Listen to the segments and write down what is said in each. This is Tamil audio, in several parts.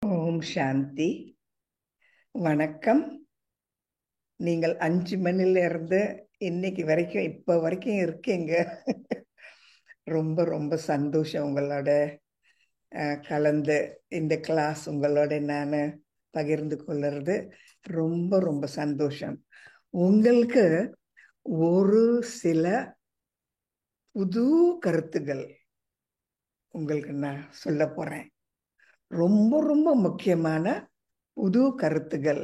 ஓம் சாந்தி. வணக்கம். நீங்கள் 5 மணில இருந்து இன்னைக்கு வரைக்கும் இப்ப வரைக்கும் இருக்கீங்க. ரொம்ப ரொம்ப சந்தோஷம் உங்களோட கலந்து இந்த கிளாஸ் உங்களோட நான் பகிர்ந்து கொள்ளுறது ரொம்ப ரொம்ப சந்தோஷம். உங்களுக்கு ஒரு சில புது கருத்துகள் உங்களுக்கு நான் சொல்ல போறேன். ரொம்ப ரொம்ப முக்கியமான புது கருத்துகள்.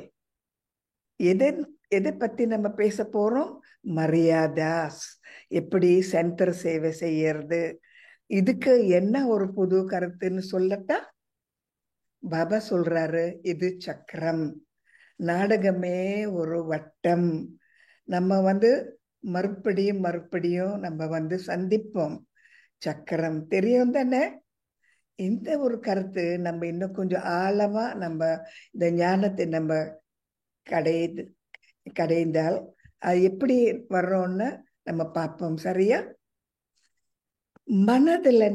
எதை எதை பத்தி நம்ம பேச போறோம்? மரியாதாஸ், எப்படி சென்டர் சேவை செய்யறது. இதுக்கு என்ன ஒரு புது கருத்துன்னு சொல்லட்டா? பாபா சொல்றாரு, இது சக்கரம், நாடகமே ஒரு வட்டம். நம்ம மறுபடியும் மறுபடியும் நம்ம சந்திப்போம். சக்கரம் தெரியும் தானே? இந்த ஒரு கருத்து நம்ம இன்னும் கொஞ்சம் ஆழமா நம்ம இந்த ஞானத்தை நம்ம கடைந்து கடைந்தால் அது எப்படி வர்றோம்னு நம்ம பார்ப்போம். சரியா?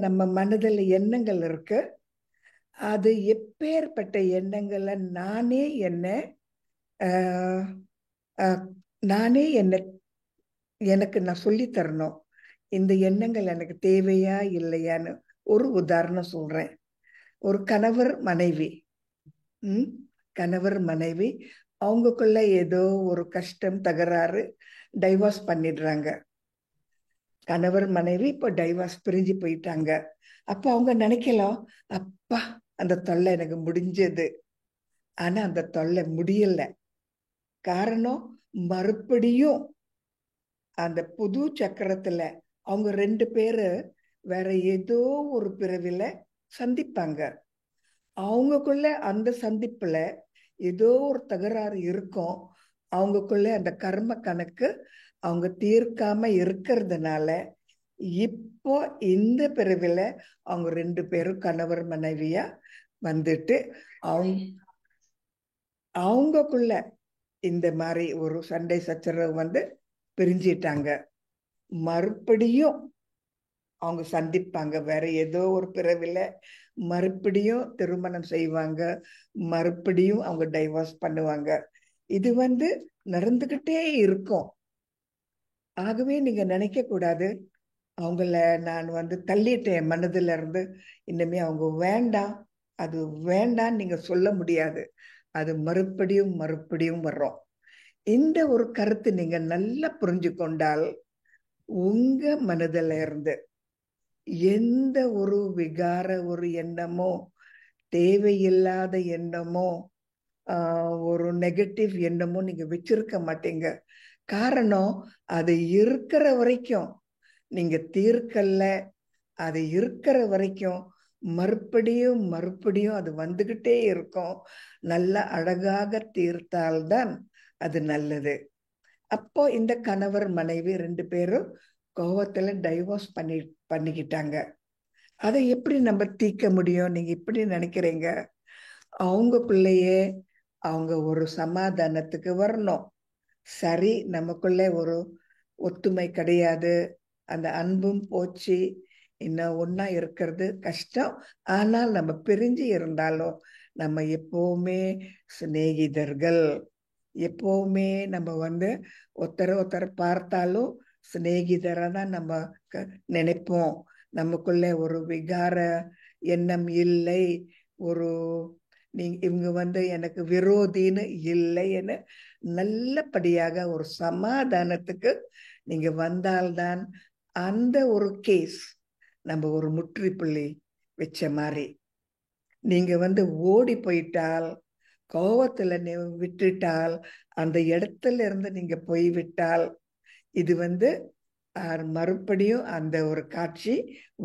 நம்ம மனதுல எண்ணங்கள் இருக்கு. அது எப்பேற்பட்ட எண்ணங்களை ஆஹ் நானே எனக்கு நான் சொல்லி தரணும். இந்த எண்ணங்கள் எனக்கு தேவையா இல்லையான்னு ஒரு உதாரணம் சொல்றேன். ஒரு கணவர் மனைவி கணவர் மனைவி அவங்களுக்குள்ள ஏதோ ஒரு கஷ்டம், தகராறு, டைவர்ஸ் பண்ணிடுறாங்க. கணவர் மனைவி இப்போ டைவர்ஸ் பிரிஞ்சு போயிட்டாங்க. அப்ப அவங்க நினைக்கலாம், அப்பா அந்த தொல்லை எனக்கு முடிஞ்சது. ஆனா அந்த தொல்லை முடியல. காரணம், மறுபடியும் அந்த புது சக்கரத்துல அவங்க 2 பேரு வேற ஏதோ ஒரு பிறவில சந்திப்பாங்க. அவங்களுக்குள்ள அந்த சந்திப்புல ஏதோ ஒரு தகராறு இருக்கும். அவங்களுக்குள்ள அந்த கர்ம கணக்கு அவங்க தீர்க்காம இருக்கிறதுனால இப்போ இந்த பிறவில அவங்க 2 பேரும் கணவர் மனைவியா வந்துட்டு அவங்களுக்குள்ள இந்த மாதிரி ஒரு சண்டை சச்சரவு பிரிஞ்சிட்டாங்க. மறுபடியும் அவங்க சந்திப்பாங்க வேற ஏதோ ஒரு பிறவில. மறுபடியும் திருமணம் செய்வாங்க. மறுபடியும் அவங்க டைவர்ஸ் பண்ணுவாங்க. இது நடந்துகிட்டே இருக்கும். ஆகவே நீங்க நினைக்க கூடாது, அவங்கள நான் தள்ளிட்டேன் மனதுல இருந்து, இனிமே அவங்க வேண்டாம், அது வேண்டாம் நீங்க சொல்ல முடியாது. அது மறுபடியும் மறுபடியும் வர்றோம். இந்த ஒரு கருத்து நீங்க நல்லா புரிஞ்சு கொண்டால் உங்க மனதுல இருந்து எந்த ஒரு விகார ஒரு எண்ணமோ, தேவையில்லாத எண்ணமோ, ஒரு நெகட்டிவ் எண்ணமோ நீங்க வச்சிருக்க மாட்டீங்க. காரணம், அது இருக்கிற வரைக்கும் நீங்க தீர்க்கல. அது இருக்கிற வரைக்கும் மறுபடியும் மறுபடியும் அது வந்துகிட்டே இருக்கும். நல்ல அழகாக தீர்த்தால்தான் அது நல்லது. அப்போ இந்த கணவர் மனைவி 2 பேரும் கோவத்துல டைவர்ஸ் பண்ணிக்கிட்டாங்க. அதை எப்படி நம்ம தீர்க்க முடியும்? நீங்க இப்படி நினைக்கிறீங்க. அவங்களுக்குள்ளேயே அவங்க ஒரு சமாதானத்துக்கு வரணும். சரி, நமக்குள்ள ஒரு ஒத்துமை கிடையாது, அந்த அன்பும் போச்சு, இன்னும் ஒன்னா இருக்கிறது கஷ்டம். ஆனால் நம்ம பிரிஞ்சு இருந்தாலும் நம்ம எப்பவுமே சிநேகிதர்கள். எப்பவுமே நம்ம ஒருத்தர் பார்த்தாலும் சிநேகிதரை தான் நம்ம நினைப்போம். நமக்குள்ள ஒரு விகார எண்ணம் இல்லை. ஒரு இவங்க எனக்கு விரோதின்னு இல்லைன்னு நல்லபடியாக ஒரு சமாதானத்துக்கு நீங்க வந்தால்தான் அந்த ஒரு கேஸ் நம்ம ஒரு முற்றுப்புள்ளி வச்ச மாதிரி. நீங்க ஓடி போயிட்டால், கோவத்துல விட்டுட்டால், அந்த இடத்துல இருந்து நீங்க போய்விட்டால் இது மறுபடியும் அந்த ஒரு காட்சி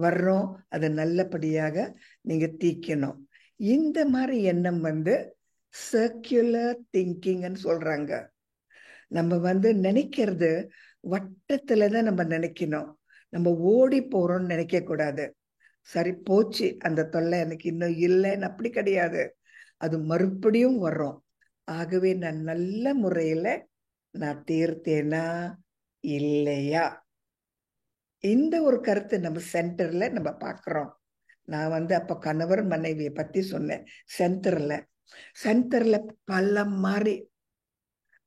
வர்றோம். அதை நல்லபடியாக நீங்க தீக்கணும். இந்த மாதிரி எண்ணம் சர்க்குலர் திங்கிங்னு சொல்றாங்க. நம்ம நினைக்கிறது வட்டத்துலதான் நம்ம நினைக்கணும். நம்ம ஓடி போறோம்னு நினைக்க கூடாது. சரி போச்சு, அந்த தொல்லை எனக்கு இன்னும் இல்லைன்னு அப்படி கிடையாது. அது மறுபடியும் வர்றோம். ஆகவே நான் நல்ல முறையில நான் தீர்த்தேனா இல்லையா, இந்த ஒரு கருத்து நம்ம சென்டர்ல நம்ம பார்க்கிறோம். நான் அப்ப கணவர் மனைவியை பத்தி சொன்னேன். சென்டர்ல பல மாதிரி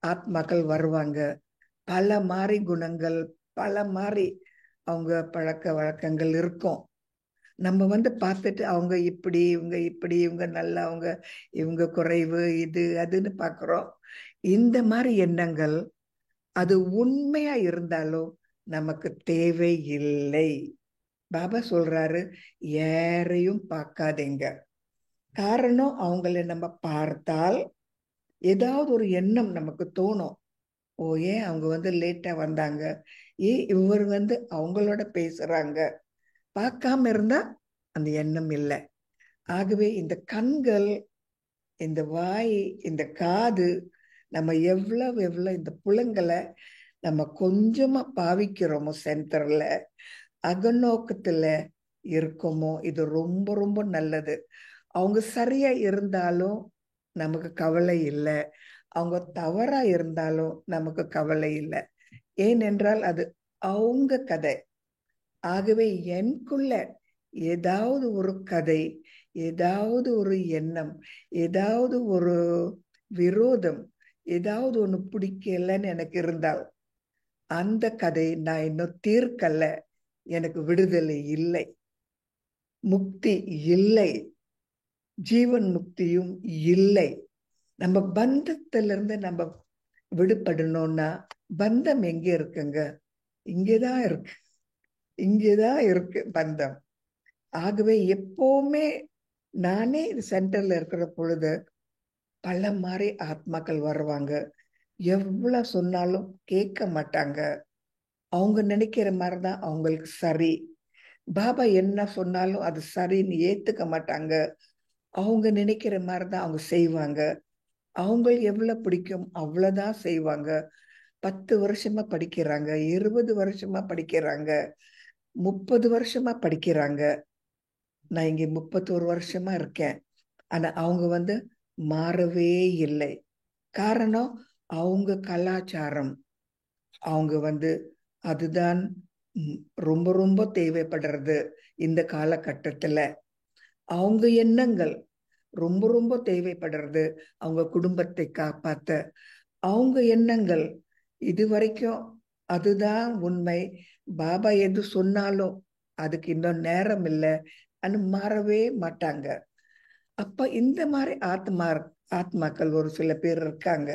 ஆத்மாக்கள் வருவாங்க. பல மாதிரி குணங்கள், பல மாதிரி அவங்க பழக்க வழக்கங்கள் இருக்கும். நம்ம பார்த்துட்டு அவங்க இப்படி, இவங்க இப்படி, இவங்க நல்லவங்க, இவங்க குறைவு, இது அதுன்னு பாக்குறோம். இந்த மாதிரி எண்ணங்கள் அது உண்மையா இருந்தாலும் நமக்கு தேவை இல்லை. பாபா சொல்றாரு, யாரையும் பார்க்காதீங்க. காரணம், அவங்கள நம்ம பார்த்தால் ஏதாவது ஒரு எண்ணம் நமக்கு தோணும். ஓ, ஏன் அவங்க லேட்டா வந்தாங்க, ஏன் இவர் அவங்களோட பேசுறாங்க. பார்க்காம இருந்தா அந்த எண்ணம் இல்லை. ஆகவே இந்த கண்கள், இந்த வாய், இந்த காது, நம்ம எவ்வளவு இந்த புலங்களை நம்ம கொஞ்சமா பாவிக்கிறோமோ, சென்டர்ல அகநோக்கத்துல இருக்கோமோ, இது ரொம்ப ரொம்ப நல்லது. அவங்க சரியா இருந்தாலும் நமக்கு கவலை இல்லை, அவங்க தவறா இருந்தாலும் நமக்கு கவலை இல்லை. ஏனென்றால் அது அவங்க கதை. ஆகவே எனக்குள்ள ஏதாவது ஒரு கதை, ஏதாவது ஒரு எண்ணம், ஏதாவது ஒரு விரோதம், ஏதாவது ஒண்ணு பிடிக்கலன்னு எனக்கு இருந்தால், அந்த கதை நான் இன்னும் தீர்க்கல. எனக்கு விடுதலை இல்லை, முக்தி இல்லை, ஜீவன் முக்தியும் இல்லை. நம்ம பந்தத்திலிருந்து நம்ம விடுபடணும்னா, பந்தம் எங்க இருக்குங்க? இங்கேதான் இருக்கு, இங்கேதான் இருக்கு பந்தம். ஆகவே எப்பவுமே நானே சென்டர்ல இருக்கிற பொழுது பல மாதிரி ஆத்மாக்கள் வருவாங்க. எவ்வளவு சொன்னாலும் கேட்க மாட்டாங்க. அவங்க நினைக்கிற மாதிரிதான் அவங்களுக்கு சரி. பாபா என்ன சொன்னாலும் அது சரின்னு ஏத்துக்க மாட்டாங்க. அவங்க நினைக்கிற மாதிரிதான் அவங்க செய்வாங்க. அவங்களுக்கு எவ்வளவு பிடிக்கும் அவ்வளவுதான் செய்வாங்க. 10 வருஷமா படிக்கிறாங்க, 20 வருஷமா படிக்கிறாங்க, 30 வருஷமா படிக்கிறாங்க. நான் இங்க 31 வருஷமா இருக்கேன். ஆனா அவங்க மாறவே இல்லை. காரணம், அவங்க கலாச்சாரம், அவங்க அதுதான் ரொம்ப ரொம்ப தேவைப்படுறது இந்த காலகட்டத்துல. அவங்க எண்ணங்கள் ரொம்ப ரொம்ப தேவைப்படுறது அவங்க குடும்பத்தை காப்பாத்த. அவங்க எண்ணங்கள் இது வரைக்கும் அதுதான் உண்மை, பாபா எது சொன்னாலும் அதுக்கு இன்னும் நேரம் இல்லை, மாறவே மாட்டாங்க. அப்ப இந்த மாதிரி ஆத்மாக்கள் ஒரு சில பேர் இருக்காங்க.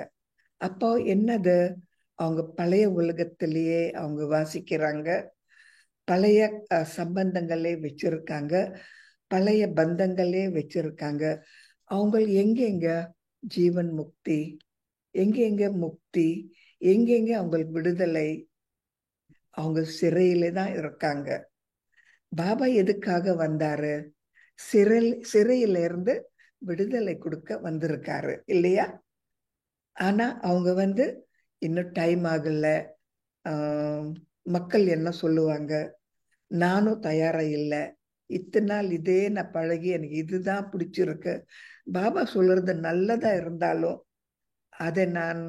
அப்போ என்னது, அவங்க பழைய உலகத்திலேயே அவங்க வாசிக்கிறாங்க, பழைய சம்பந்தங்களே வச்சிருக்காங்க, பழைய பந்தங்களே வச்சிருக்காங்க. அவங்க எங்கெங்க ஜீவன் முக்தி, எங்கெங்க முக்தி, எங்கெங்க அவங்களுக்கு விடுதலை? அவங்க சிறையில தான் இருக்காங்க. பாபா எதுக்காக வந்தாரு? சிறையில இருந்து விடுதலை கொடுக்க வந்திருக்காரு இல்லையா? ஆனா அவங்க இன்னும் டைம் ஆகல, மக்கள் என்ன சொல்லுவாங்க, நானும் தயாரா இல்லை, இத்தனை நாள் இதே நான் பழகி எனக்கு இதுதான் பிடிச்சிருக்கு, பாபா சொல்றது நல்லதா இருந்தாலும் அதை நான்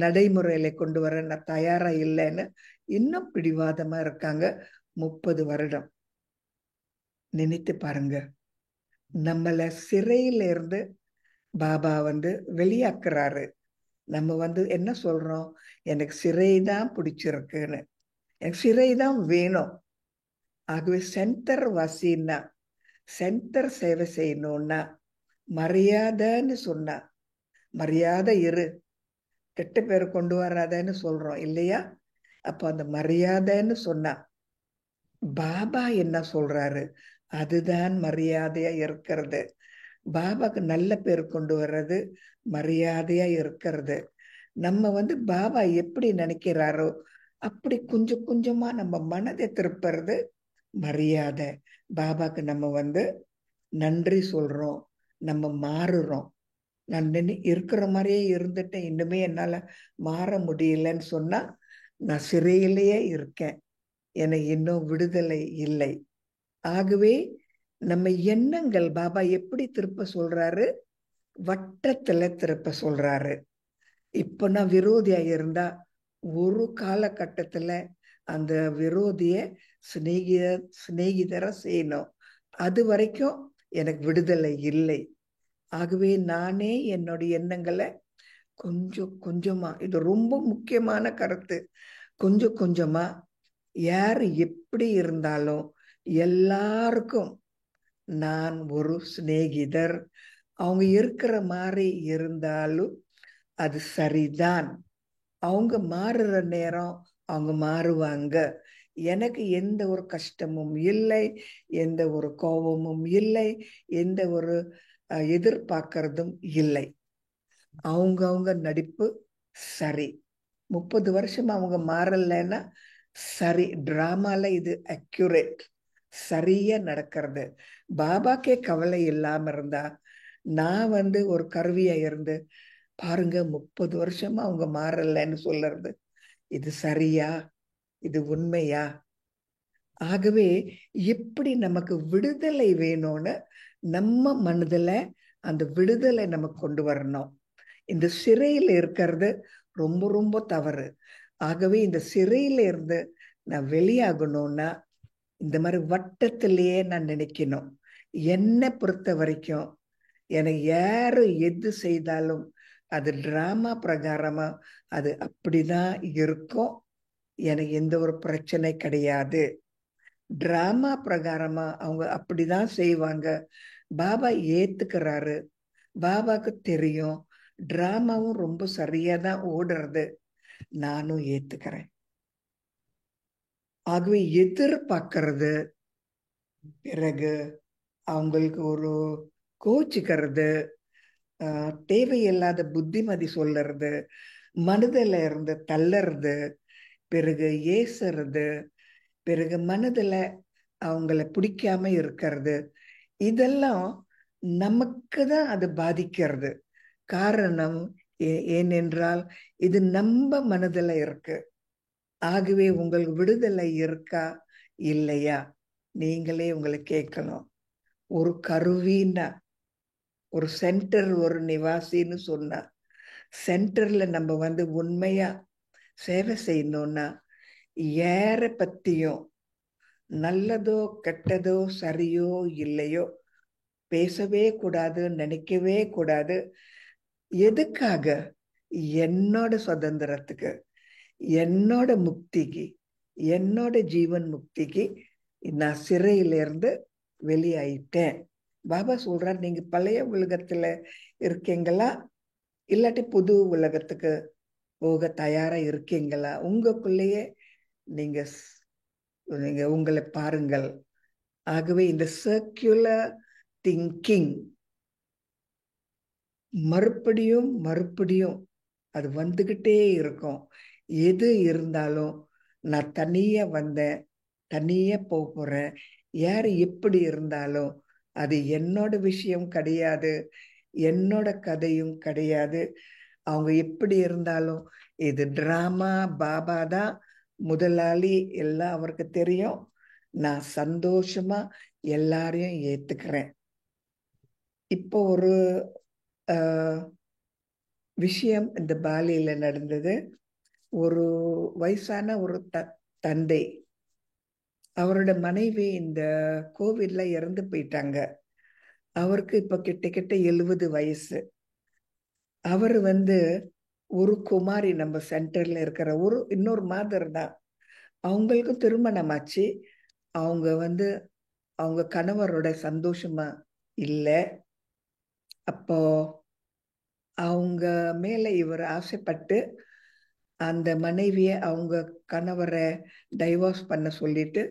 நடைமுறையில கொண்டு வர நான் தயாரா இல்லைன்னு இன்னும் பிடிவாதமா இருக்காங்க. 30 வருடம். நினைத்து பாருங்க, நம்மள சிறையில இருந்து பாபா வெளியாக்குறாரு. நம்ம என்ன சொல்றோம், எனக்கு சிறை தான் பிடிச்சிருக்குன்னு, எனக்கு சிறை தான் வேணும். ஆகவே சென்டர் வாசின்னா, சென்டர் சேவை செய்யணும்னா மரியாதைன்னு சொன்னா, மரியாதை இரு, கெட்ட பேர் கொண்டு வராதன்னு சொல்றோம் இல்லையா? அப்ப அந்த மரியாதைன்னு சொன்னா பாபா என்ன சொல்றாரு, அதுதான் மரியாதையா இருக்கிறது. பாபாக்கு நல்ல பேர் கொண்டு வர்றது மரியாதையா இருக்கிறது. நம்ம பாபா எப்படி நினைக்கிறாரோ அப்படி கொஞ்சம் கொஞ்சமா நம்ம மனதை திருப்புறது மரியாதை. பாபாக்கு நம்ம நன்றி சொல்றோம், நம்ம மாறுறோம். நான் இருக்கிற மாதிரியே இருந்துட்டேன், இன்னுமே என்னால மாற முடியலன்னு சொன்னா நான் சிறையிலேயே இருக்கேன், எனக்கு இன்னும் விடுதலை இல்லை. ஆகவே நம்ம எண்ணங்கள் பாபா எப்படி திருப்ப சொல்றாரு, வட்டத்துல திருப்ப சொல்றாரு. இப்ப நான் விரோதியா இருந்தா ஒரு காலகட்டத்துல அந்த விரோதிய சிநேகிதரை செய்யணும். அது வரைக்கும் எனக்கு விடுதலை இல்லை. ஆகவே நானே என்னுடைய எண்ணங்களை கொஞ்சம் கொஞ்சமா, இது ரொம்ப முக்கியமான கருத்து, கொஞ்சம் கொஞ்சமா யார் எப்படி இருந்தாலும் எல்லாருக்கும் நான் ஒரு சிநேகிதர். அவங்க இருக்கிற மாதிரி இருந்தாலும் அது சரிதான். அவங்க மாறுற நேரம் அவங்க மாறுவாங்க. எனக்கு எந்த ஒரு கஷ்டமும் இல்லை, எந்த ஒரு கோபமும் இல்லை, எந்த ஒரு எதிர்பார்க்கறதும் இல்லை. அவங்க நடிப்பு சரி. 30 வருஷம் அவங்க மாறலைன்னா சரி, டிராமால இது அக்யூரேட், சரியா நடக்கிறது. பாபாக்கே கவலை இல்லாம இருந்தா நான் ஒரு கருவியா இருந்து பாருங்க 30 வருஷமா அவங்க மாறலன்னு சொல்றது இது சரியா? இது உண்மையா? ஆகவே எப்படி நமக்கு விடுதலை வேணும்னு நம்ம மனதுல அந்த விடுதலை நமக்கு கொண்டு வரணும். இந்த சிறையில் இருக்கிறது ரொம்ப ரொம்ப தவறு. ஆகவே இந்த சிறையில இருந்து நான் வெளியாகணும்னா இந்த மாதிரி வட்டத்திலேயே நான் நினைக்கணும். என்னை பொறுத்த வரைக்கும் எனக்கு யாரு எது செய்தாலும் அது டிராமா பிரகாரமா அது அப்படிதான் இருக்கும். எனக்கு எந்த ஒரு பிரச்சனை கிடையாது. டிராமா பிரகாரமா அவங்க அப்படிதான் செய்வாங்க. பாபா ஏத்துக்கிறாரு. பாபாக்கு தெரியும் டிராமாவும் ரொம்ப சரியா தான் ஓடுறது. நானும் ஏத்துக்கிறேன். ஆகவே எதிர்பார்க்கறது, பிறகு அவங்களுக்கு ஒரு கோச்சிக்கிறது, தேவையில்லாத புத்திமதி சொல்லுறது, மனதில் இருந்து தள்ளறது, பிறகு ஏசுறது, பிறகு மனதுல அவங்கள பிடிக்காம இருக்கிறது, இதெல்லாம் நமக்கு தான் அது பாதிக்கிறது. காரணம் ஏனென்றால் இது நம்ம மனதுல இருக்கு. ஆகவே உங்களுக்கு விடுதலை இருக்கா இல்லையா நீங்களே உங்களை கேட்கணும். ஒரு கருவின்னா, ஒரு சென்டர், ஒரு நிவாசின்னு சொன்னா, சென்டர்ல நம்ம உண்மையா சேவை செய்யணும்னா யார பத்தியும் நல்லதோ கெட்டதோ சரியோ இல்லையோ பேசவே கூடாது, நினைக்கவே கூடாது. எதுக்காக? என்னோட சுதந்திரத்துக்கு, என்னோட முக்திக்கு, என்னோட ஜீவன் முக்திக்கு நான் சிறையிலிருந்து வெளியாயிட்டேன். பாபா சொல்றார், நீங்க பழைய உலகத்துல இருக்கீங்களா இல்லாட்டி புது உலகத்துக்கு போக தயாரா இருக்கீங்களா? உங்களுக்குள்ளேயே நீங்க நீங்க உங்களை பாருங்கள். ஆகவே இந்த சர்க்குலர் திங்கிங் மறுபடியும் மறுபடியும் அது வந்துகிட்டே இருக்கும். எது இருந்தாலும் நான் தனியா வந்தேன், தனியா போறேன். யாரு எப்படி இருந்தாலும் அது என்னோட விஷயம் கிடையாது, என்னோட கதையும் கிடையாது. அவங்க எப்படி இருந்தாலும் இது டிராமா. பாபா தான் முதலாளி, எல்லாம் அவருக்கு தெரியும். நான் சந்தோஷமா எல்லாரையும் ஏத்துக்கிறேன். இப்போ ஒரு விஷயம் இந்த பாலியில நடந்தது. ஒரு வயசான ஒரு தந்தை, அவரோட மனைவி இந்த கோவிட்ல இறந்து போயிட்டாங்க. அவருக்கு இப்ப கிட்ட 70 வயசு. அவர் ஒரு குமாரி, நம்ம சென்டர்ல இருக்கிற இன்னொரு மாதர் தான். அவங்களுக்கு திருமணம் ஆச்சு. அவங்க அவங்க கணவரோட சந்தோஷமா இல்லை. அப்போ அவங்க மேல இவர் ஆசைப்பட்டு அந்த மனைவிய அவங்க கணவரை டைவோர்ஸ் பண்ண சொல்லிட்டு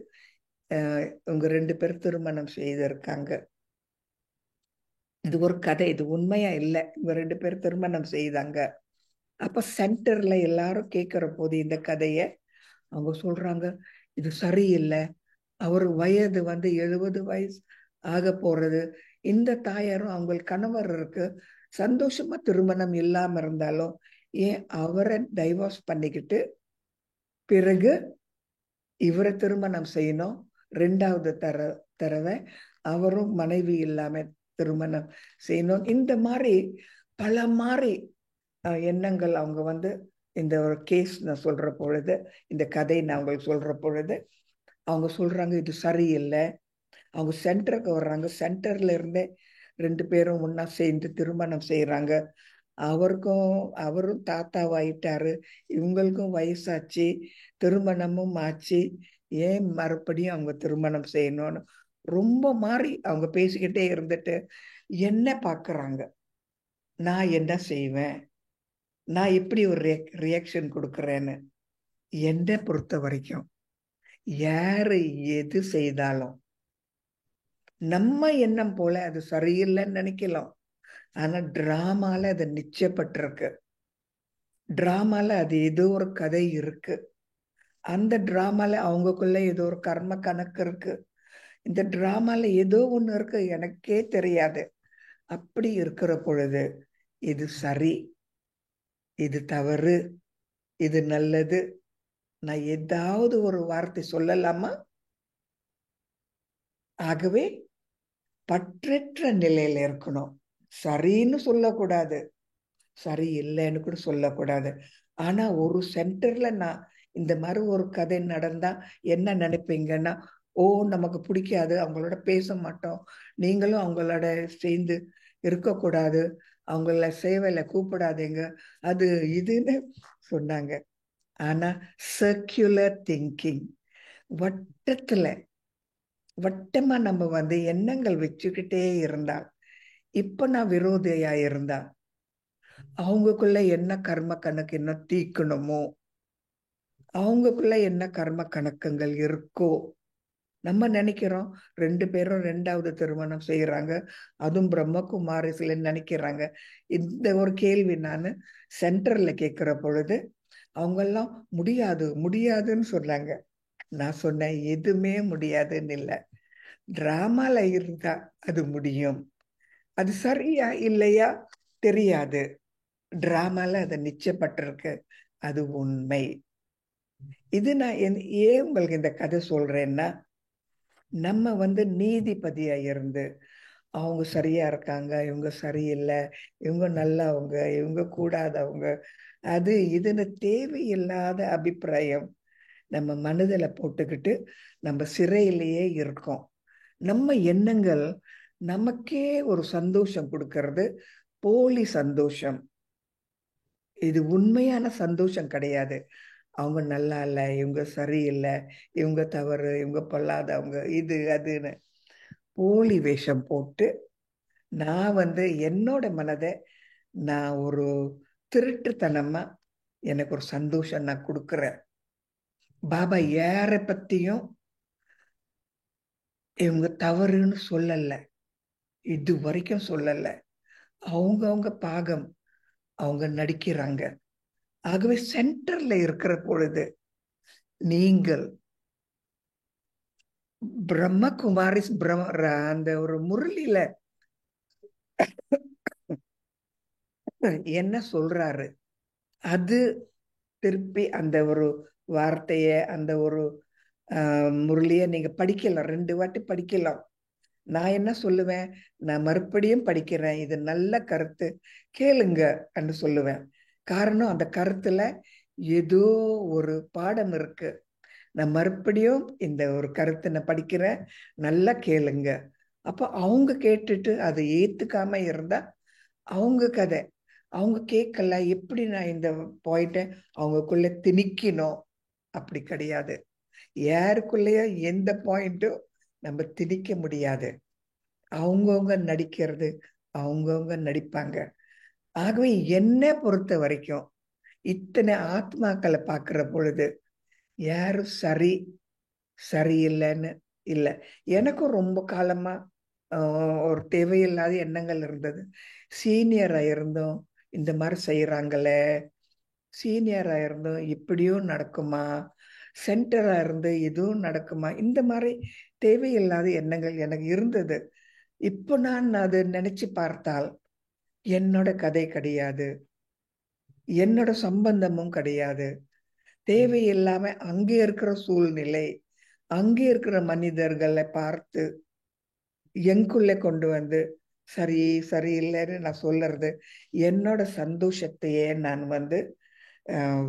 இவங்க 2 பேர் திருமணம் செய்திருக்காங்க. இது ஒரு கதை, இது உண்மையா இல்லை. இவங்க 2 பேர் திருமணம் செய்தாங்க. அப்ப சென்டர்ல எல்லாரும் கேட்கிற போது இந்த கதைய அவங்க சொல்றாங்க, இது சரியில்லை. அவர் வயது 70 வயசு ஆக போறது. இந்த தாயாரும் அவங்க கணவர் இருக்கு, சந்தோஷமா திருமணம் இல்லாம இருந்தாலும் ஏன் அவரை டைவோர்ஸ் பண்ணிக்கிட்டு பிறகு இவரை திருமணம் செய்யணும்? 2வது தடவை அவரும் மனைவி இல்லாம திருமணம் செய்யணும். இந்த மாதிரி பல மாதிரி எண்ணங்கள் அவங்க இந்த ஒரு கேஸ் நான் சொல்ற பொழுது, இந்த கதை நான் உங்களுக்கு சொல்ற பொழுது அவங்க சொல்றாங்க இது சரியில்லை. அவங்க சென்டருக்கு வர்றாங்க. சென்டர்ல இருந்தே 2 பேரும் ஒண்ணா சேர்ந்து திருமணம் செய்யறாங்க. அவரும் தாத்தாவாயிட்டாரு. இவங்களுக்கும் வயசாச்சு, திருமணமும் ஆச்சு. ஏன் மறுபடியும் அவங்க திருமணம் செய்யணும்னு ரொம்ப மாறி அவங்க பேசிக்கிட்டே இருந்துட்டு என்ன பாக்குறாங்க. நான் என்ன செய்வேன், நான் எப்படி ஒரு ரியாக்ஷன் கொடுக்கறேன்னு. என்னை பொறுத்த வரைக்கும் யாரு எது செய்தாலும் நம்ம எண்ணம் போல அது சரியில்லைன்னு நினைக்கலாம். ஆனா டிராமால அது நிச்சயப்பட்டிருக்கு. டிராமால அது ஏதோ ஒரு கதை இருக்கு. அந்த டிராமால அவங்களுக்குள்ள ஏதோ ஒரு கர்ம கணக்கு இருக்கு. இந்த டிராமால ஏதோ ஒண்ணு இருக்கு, எனக்கே தெரியாது. அப்படி இருக்கிற பொழுது இது சரி, இது தவறு, இது நல்லது, நான் ஏதாவது ஒரு வார்த்தை சொல்லலாமா? ஆகவே பற்றற்ற நிலையில இருக்கணும். சரின்னு சொல்லக்கூடாது, சரி இல்லைன்னு கூட சொல்லக்கூடாது. ஆனா ஒரு சென்டர்ல நான் இந்த மாதிரி ஒரு கதை நடந்தா என்ன நினைப்பீங்கன்னா, ஓ நமக்கு பிடிக்காது, அவங்களோட பேச மாட்டோம், நீங்களும் அவங்களோட சேர்ந்து இருக்கக்கூடாது, அவங்கள சேவையில கூப்பிடாதீங்க, அது இதுன்னு சொன்னாங்க. ஆனா சர்க்குலர் திங்கிங், வட்டத்துல வட்டமா நம்ம எண்ணங்கள் வச்சுக்கிட்டே இருந்தா, இப்ப நான் விரோதியா இருந்தா அவங்களுக்குள்ள என்ன கர்ம கணக்கு என்ன தீக்கணுமோ, அவங்களுக்குள்ள என்ன கர்ம கணக்குங்கள் இருக்கோ, நம்ம நினைக்கிறோம் 2 பேரும் 2வது திருமணம் செய்யறாங்க, அதுவும் பிரம்மகுமாரிஸ்ல நினைக்கிறாங்க. இந்த ஒரு கேள்வி நான் சென்டர்ல கேட்கிற பொழுது அவங்க எல்லாம் முடியாது முடியாதுன்னு சொன்னாங்க. நான் சொன்னேன் எதுவுமே முடியாதுன்னு இல்ல, டிராமால இருந்தா அது முடியும். அது சரியா இல்லையா தெரியாது, டிராமால அது நிச்சயப்பட்டிருக்கு, அது உண்மை. இது நான் ஏன் உங்களுக்கு இந்த கதை சொல்றேன்னா, நம்ம நீதிபதியா இருந்து அவங்க சரியா இருக்காங்க, இவங்க சரியில்லை, இவங்க நல்லவங்க, இவங்க கூடாதவங்க, அது இதுன்னு தேவையில்லாத அபிப்பிராயம் நம்ம மனதில போட்டுக்கிட்டு நம்ம சிறையிலேயே இருக்கோம். நம்ம எண்ணங்கள் நமக்கே ஒரு சந்தோஷம் கொடுக்கறது போலி சந்தோஷம். இது உண்மையான சந்தோஷம் கிடையாது. அவங்க நல்லா இல்லை, இவங்க சரியில்லை, இவங்க தவறு, இவங்க பொல்லாதவங்க, இது அதுன்னு போலி வேஷம் போட்டு நான் என்னோட மனதை நான் ஒரு திருட்டுத்தனமா எனக்கு ஒரு சந்தோஷம் நான் கொடுக்குறேன். பாபா யார பத்தியும் இவங்க தவறுன்னு சொல்லல, இது வரைக்கும் சொல்லல. அவங்க பாகம் அவங்க நடிக்கிறாங்க. ஆகவே சென்டர்ல இருக்கிற பொழுது நீங்கள் பிரம்மகுமாரிஸ் அந்த ஒரு முரளியில என்ன சொல்றாரு, அது திருப்பி அந்த ஒரு வார்த்தைய அந்த ஒரு முரளிய நீங்க படிக்கலாம், 2 வாட்டி படிக்கலாம். நான் என்ன சொல்லுவேன், நான் மறுபடியும் படிக்கிறேன், இது நல்ல கருத்து, கேளுங்க என்று சொல்லுவேன். காரணம் அந்த கருத்துல ஏதோ ஒரு பாடம் இருக்கு. நான் மறுபடியும் இந்த ஒரு கருத்தை நான் படிக்கிறேன், நல்லா கேளுங்க. அப்ப அவங்க கேட்டுட்டு அதை ஏத்துக்காம இருந்தா அவங்க கதை. அவங்க கேட்கல, எப்படி நான் இந்த பாயிண்ட அவங்களுக்குள்ள திணிக்கணும், அப்படி கிடையாது. யாருக்குள்ளேயோ எந்த பாயிண்ட்டும் நம்ம திணிக்க முடியாது. அவங்கவுங்க நடிக்கிறது அவங்கவுங்க நடிப்பாங்க. ஆகவே என்னை பொறுத்த வரைக்கும் இத்தனை ஆத்மாக்களை பார்க்கிற பொழுது யாரும் சரி சரியில்லைன்னு இல்லை. எனக்கும் ரொம்ப காலமா ஒரு தேவையில்லாத எண்ணங்கள் இருந்தது. சீனியரா இருந்தோம் இந்த மாதிரி செய்யறாங்களே, சீனியரா இருந்தோம் இப்படியும் நடக்குமா, சென்டரா இருந்து இதுவும் நடக்குமா, இந்த மாதிரி தேவையில்லாத எண்ணங்கள் எனக்கு இருந்தது. இப்போ நான் அதை நினைச்சு பார்த்தால் என்னோட கதை கிடையாது, என்னோட சம்பந்தமும் கிடையாது. தேவையில்லாம அங்கே இருக்கிற சூழ்நிலை, அங்கே இருக்கிற மனிதர்களை பார்த்து எங்குள்ளே கொண்டு சரி சரியில்லைன்னு நான் சொல்றது, என்னோட சந்தோஷத்தையே நான்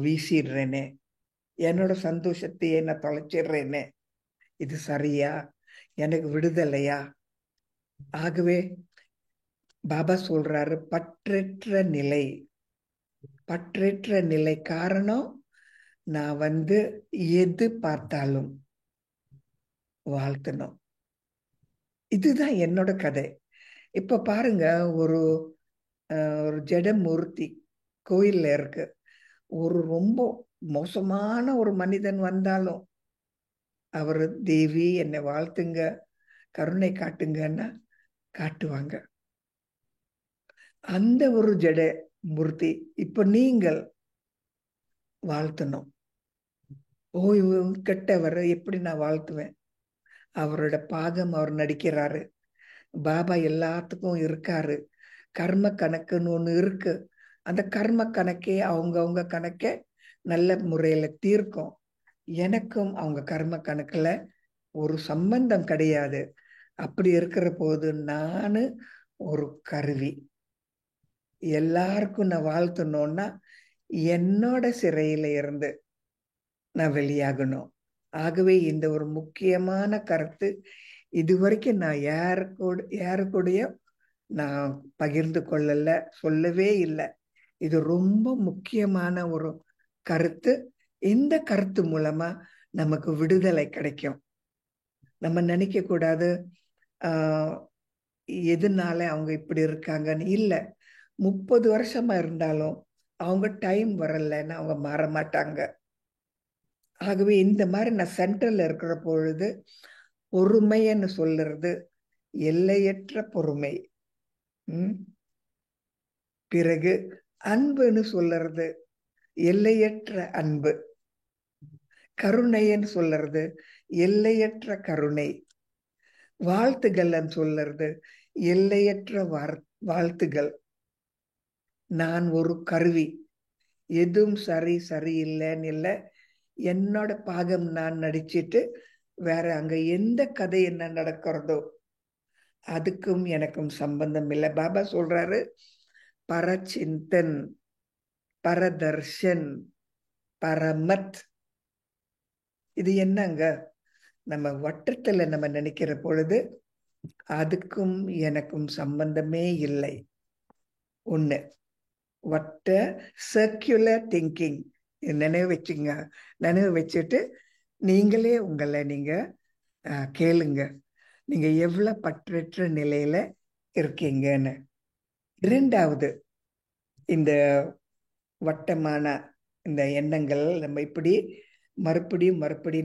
வீசிடுறேனே, என்னோட சந்தோஷத்தையே நான் தொலைச்சிடுறேனே. இது சரியா, எனக்கு விடுதலையா? ஆகவே பாபா சொல்றாரு, பற்றற்ற நிலை. பற்றற்ற நிலை காரணம், நான் எது பார்த்தாலும் வாழ்த்தணும். இதுதான் என்னோட கதை. இப்ப பாருங்க, ஒரு ஒரு ஜடமூர்த்தி கோயில்ல இருக்கு. ஒரு ரொம்ப மோசமான ஒரு மனிதன் வந்தாலும் அவர், தேவி என்னை வாழ்த்துங்க, கருணை காட்டுங்கன்னா காட்டுவாங்க. அந்த ஒரு ஜட மூர்த்தி இப்ப நீங்கள் வாழ்த்தணும். ஓ, இவங்க கெட்டவர், எப்படி நான் வாழ்த்துவேன்? அவரோட பாகம் அவர் நடிக்கிறாரு. பாபா எல்லாத்துக்கும் இருக்காரு. கர்ம கணக்குன்னு ஒண்ணு இருக்கு. அந்த கர்ம கணக்கே அவங்க கணக்கே நல்ல முறையில தீர்க்கும். எனக்கும் அவங்க கர்ம கணக்குல ஒரு சம்பந்தம் கிடையாது. அப்படி இருக்கிற போது நானு ஒரு கருவி. எல்லாருக்கும் நான் வாழ்த்தணும்னா என்னோட சிறையில இருந்து நான் வெளியாகணும். ஆகவே இந்த ஒரு முக்கியமான கருத்து இதுவரைக்கும் நான் யாருக்கூடைய நான் பகிர்ந்து கொள்ளல, சொல்லவே இல்லை. இது ரொம்ப முக்கியமான ஒரு கருத்து. இந்த கருத்து மூலமா நமக்கு விடுதலை கிடைக்கும். நம்ம நினைக்க கூடாது எதுனால அவங்க இப்படி இருக்காங்கன்னு. இல்லை, 30 வருஷமா இருந்தாலும் அவங்க டைம் வரலன்னு அவங்க மாற மாட்டாங்க. ஆகவே இந்த மாதிரி நான் சென்ட்ரல்ல இருக்கிற பொழுது பொறுமைன்னு சொல்லுறது எல்லையற்ற பொறுமை. பிறகு அன்புன்னு சொல்லுறது எல்லையற்ற அன்பு. கருணைன்னு சொல்லுறது எல்லையற்ற கருணை. வாழ்த்துகள்ன்னு சொல்லுறது எல்லையற்ற வாழ்த்துகள். நான் ஒரு கருவி. எதுவும் சரியில்லைன்னு இல்லை. என்னோட பாகம் நான் நடிச்சிட்டு வேற அங்க எந்த கதை என்ன நடக்கிறதோ அதுக்கும் எனக்கும் சம்பந்தம் இல்லை. பாபா சொல்றாரு, பரச்சிந்தன், பரதர்ஷன், பரமத். இது என்னங்க? நம்ம வட்டத்துல நம்ம நினைக்கிற பொழுது அதுக்கும் எனக்கும் சம்பந்தமே இல்லை. ஒண்ணு வட்ட சர்க்குலர் திங்கிங். நினைவு வச்சுட்டு நீங்களே உங்களை நீங்க கேளுங்க, நீங்க எவ்வளவு பற்றற்ற நிலையில இருக்கீங்கன்னு. இரண்டாவது, இந்த வட்டமான இந்த எண்ணங்கள் நம்ம இப்படி மறுபடியும்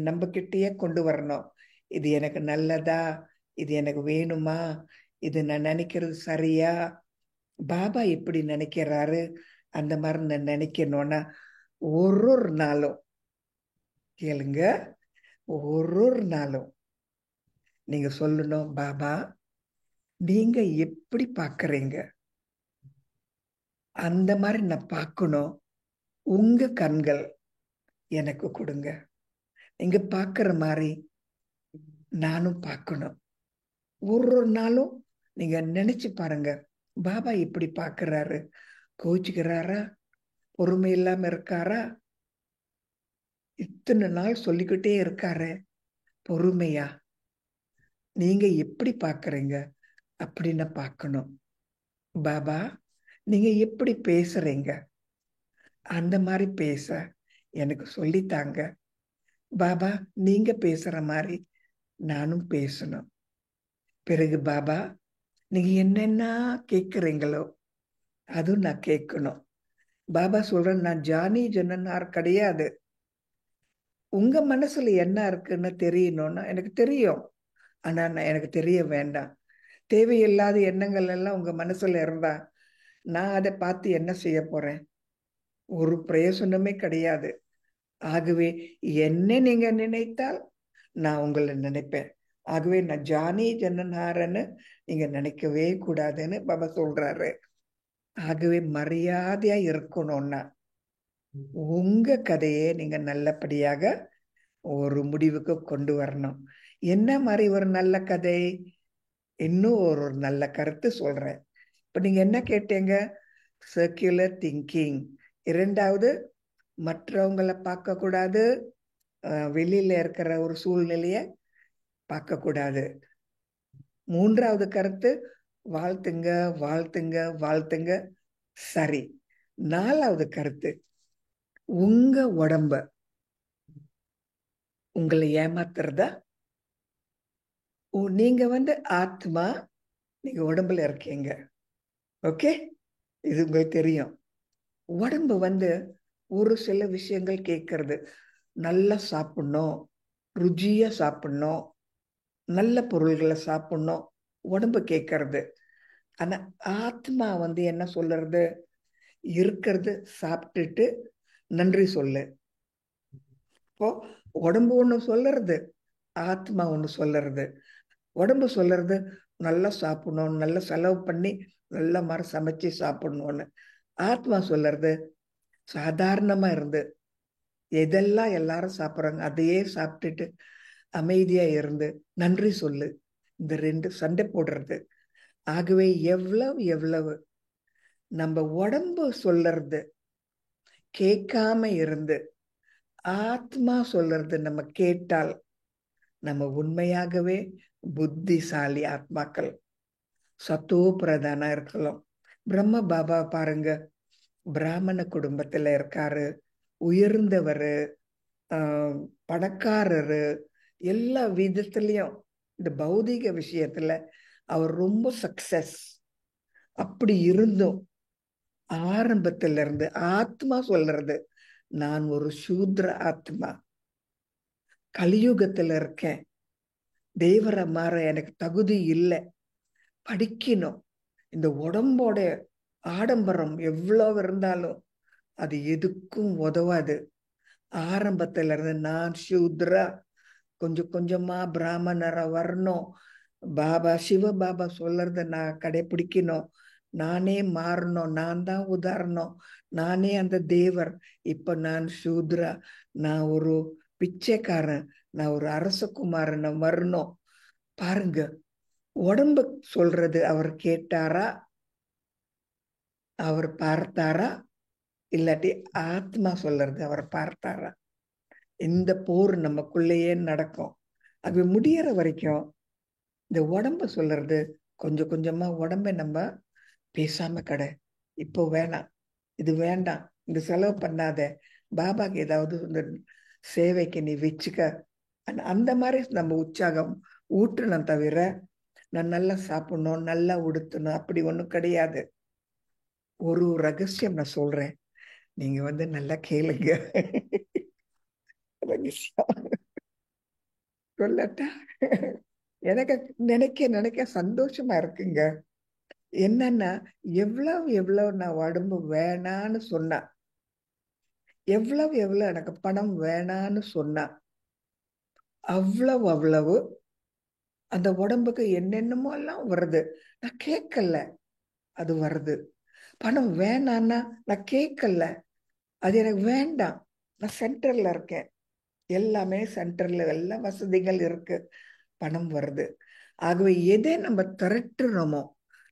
நம்ம கிட்டயே கொண்டு வரணும். இது எனக்கு நல்லதா, இது எனக்கு வேணுமா, இது நான் நினைக்கிறது சரியா, பாபா எப்படி நினைக்கிறாரு அந்த மாதிரி நான் நினைக்கணும்னா ஒரு நாளும் கேளுங்க, ஒரு நாளும் நீங்க சொல்லணும், பாபா நீங்க எப்படி பாக்குறீங்க அந்த மாதிரி நான் பார்க்கணும். உங்க கண்கள் எனக்கு கொடுங்க. நீங்க பாக்குற மாதிரி நானும் பார்க்கணும். ஒரு நாளும் நீங்க நினைச்சு பாருங்க, பாபா எப்படி பாக்குறாரு? கோச்சுக்கிறாரா? பொறுமை இல்லாம இருக்காரா? இத்தனை நாள் சொல்லிக்கிட்டே இருக்காரு பொறுமையா. நீங்க எப்படி பாக்குறீங்க அப்படின்னு பார்க்கணும். பாபா நீங்க எப்படி பேசுறீங்க அந்த மாதிரி பேச எனக்கு சொல்லித்தாங்க. பாபா நீங்க பேசுற மாதிரி நானும் பேசணும். பிறகு பாபா நீங்க என்னென்ன கேட்குறீங்களோ அதுவும் நான் கேட்கணும். பாபா சொல்றேன், நான் ஜானி ஜனனார் கிடையாது. உங்க மனசுல என்ன இருக்குன்னு தெரியணும்னா எனக்கு தெரியும். ஆனா எனக்கு தெரிய வேண்டாம். தேவையில்லாத எண்ணங்கள் எல்லாம் உங்க மனசுல இருந்தா நான் அதை பார்த்து என்ன செய்ய போறேன்? ஒரு பிரயோசனமே கிடையாது. ஆகவே என்ன நீங்க நினைத்தால் நான் உங்களை நினைப்பேன். ஆகவே நான் ஜானி ஜனனாரன்னு நீங்க நினைக்கவே கூடாதுன்னு பாபா சொல்றாரு. ஆகவே மரியாதையா இருக்கணும்னா உங்க கதையை நீங்க நல்லபடியாக ஒரு முடிவுக்கு கொண்டு வரணும். என்ன மாதிரி ஒரு நல்ல கதை? இன்னும் ஒரு நல்ல கருத்து சொல்றேன். இப்ப நீங்க என்ன கேட்டீங்க? Circular thinking. இரண்டாவது, மற்றவங்களை பார்க்க கூடாது, வெளியில இருக்கிற ஒரு சூழ்நிலைய பார்க்க கூடாது. மூன்றாவது கருத்து, வாழ்த்துங்க வாழ்த்துங்க வாழ்த்துங்க, சரி. நாலாவது கருத்து, உங்க உடம்ப உங்களை ஏமாத்துறதா? நீங்க ஆத்மா, நீங்க உடம்புல இருக்கீங்க. ஓகே, இது உங்களுக்கு தெரியும். உடம்பு ஒரு சில விஷயங்கள் கேட்கறது, நல்லா சாப்பிடணும், ருச்சியா சாப்பிடணும், நல்ல பொருள்களை சாப்பிடணும், உடம்பு கேட்கறது. ஆனா ஆத்மா என்ன சொல்றது? இருக்கிறது சாப்பிட்டுட்டு நன்றி சொல்லு. இப்போ உடம்பு ஒண்ணு சொல்லுறது, ஆத்மா ஒண்ணு சொல்லுறது. உடம்பு சொல்லுறது நல்லா சாப்பிடணும், நல்லா செலவு பண்ணி நல்ல மாதிரி சமைச்சு சாப்பிடணும்னு. ஆத்மா சொல்லுறது சாதாரணமா இருந்து எதெல்லாம் எல்லாரும் சாப்பிட்றாங்க அதையே சாப்பிட்டுட்டு அமைதியா இருந்து நன்றி சொல்லு. இந்த ரெண்டு சண்டை போடுறது. ஆகவே எவ்வளவு எவ்வளவு நம்ம உடம்பு சொல்லுறது கேட்காம இருந்து ஆத்மா சொல்றது நம்ம கேட்டால் நம்ம உண்மையாகவே புத்திசாலி ஆத்மாக்கள், சத்தோ பிரதானா இருக்கலாம். பிரம்ம பாபா பாருங்க, பிராமண குடும்பத்துல இருக்காரு, உயர்ந்தவரு, பணக்காரரு, எல்லா விதத்திலையும் இந்த பௌதிக விஷயத்துல அவர் ரொம்ப சக்சஸ். அப்படி இருந்தும் ஆரம்பத்துல இருந்து ஆத்மா சொல்றது, நான் ஒரு சூத்ர ஆத்மா, கலியுகத்துல இருக்கேன், தேவரை மாற எனக்கு தகுதி இல்லை, படிக்கணும். இந்த உடம்போட ஆடம்பரம் எவ்வளவு இருந்தாலும் அது எதுக்கும் உதவாது. ஆரம்பத்துல இருந்து நான் சூத்ரா, கொஞ்சம் கொஞ்சமா பிராமணரா வரணும், பாபா சிவ பாபா சொல்றத நான் கடைபிடிக்கணும், நானே மாறணும், நான் தான் உதாரணம், நானே அந்த தேவர். இப்ப நான் சூத்ரா, நான் ஒரு பிச்சைக்காரன், நான் ஒரு அரசகுமாரன் வரணும். பாருங்க, உடம்பு சொல்றது அவர் கேட்டாரா, அவர் பார்த்தாரா, இல்லாட்டி ஆத்மா சொல்றது அவர் பார்த்தாரா? இந்த போர் நமக்குள்ளேயே நடக்கும். அது முடியற வரைக்கும் இந்த உடம்ப சொல்றது கொஞ்சம் கொஞ்சமா உடம்ப நம்ம பேசாம கடை, இப்போ வேணாம், இது வேண்டாம், இந்த செலவு பண்ணாத, பாபாக்கு ஏதாவது இந்த சேவைக்கு நீ வச்சுக்க, அந்த மாதிரி நம்ம உற்சாகம் ஊற்றணும். தவிர நான் நல்லா சாப்பிடணும், நல்லா உடுத்தணும் அப்படி ஒண்ணும் கிடையாது. ஒரு ரகசியம் நான் சொல்றேன், நீங்க நல்லா கேளுங்க. ரகசியம் சொல்லட்டா? எனக்கு நினைக்க நினைக்க சந்தோஷமா இருக்குங்க. என்னன்னா, எவ்வளவு எவ்வளவு நான் உடம்பு வேணான்னு சொன்னா, எவ்வளவு எவ்வளவு எனக்கு பணம் வேணான்னு சொன்னா, அவ்வளவு அவ்வளவு அந்த உடம்புக்கு என்னென்னமோ எல்லாம் வருது. நான் கேட்கல, அது வருது. பணம் வேணான்னா நான் கேட்கல, அது எனக்கு வேண்டாம். நான் சென்டர்ல இருக்கேன், எல்லாமே சென்டர்ல எல்லா வசதிகள் இருக்கு, பணம் வருது. ஆகவே எதை நம்ம திரட்டுறோமோ,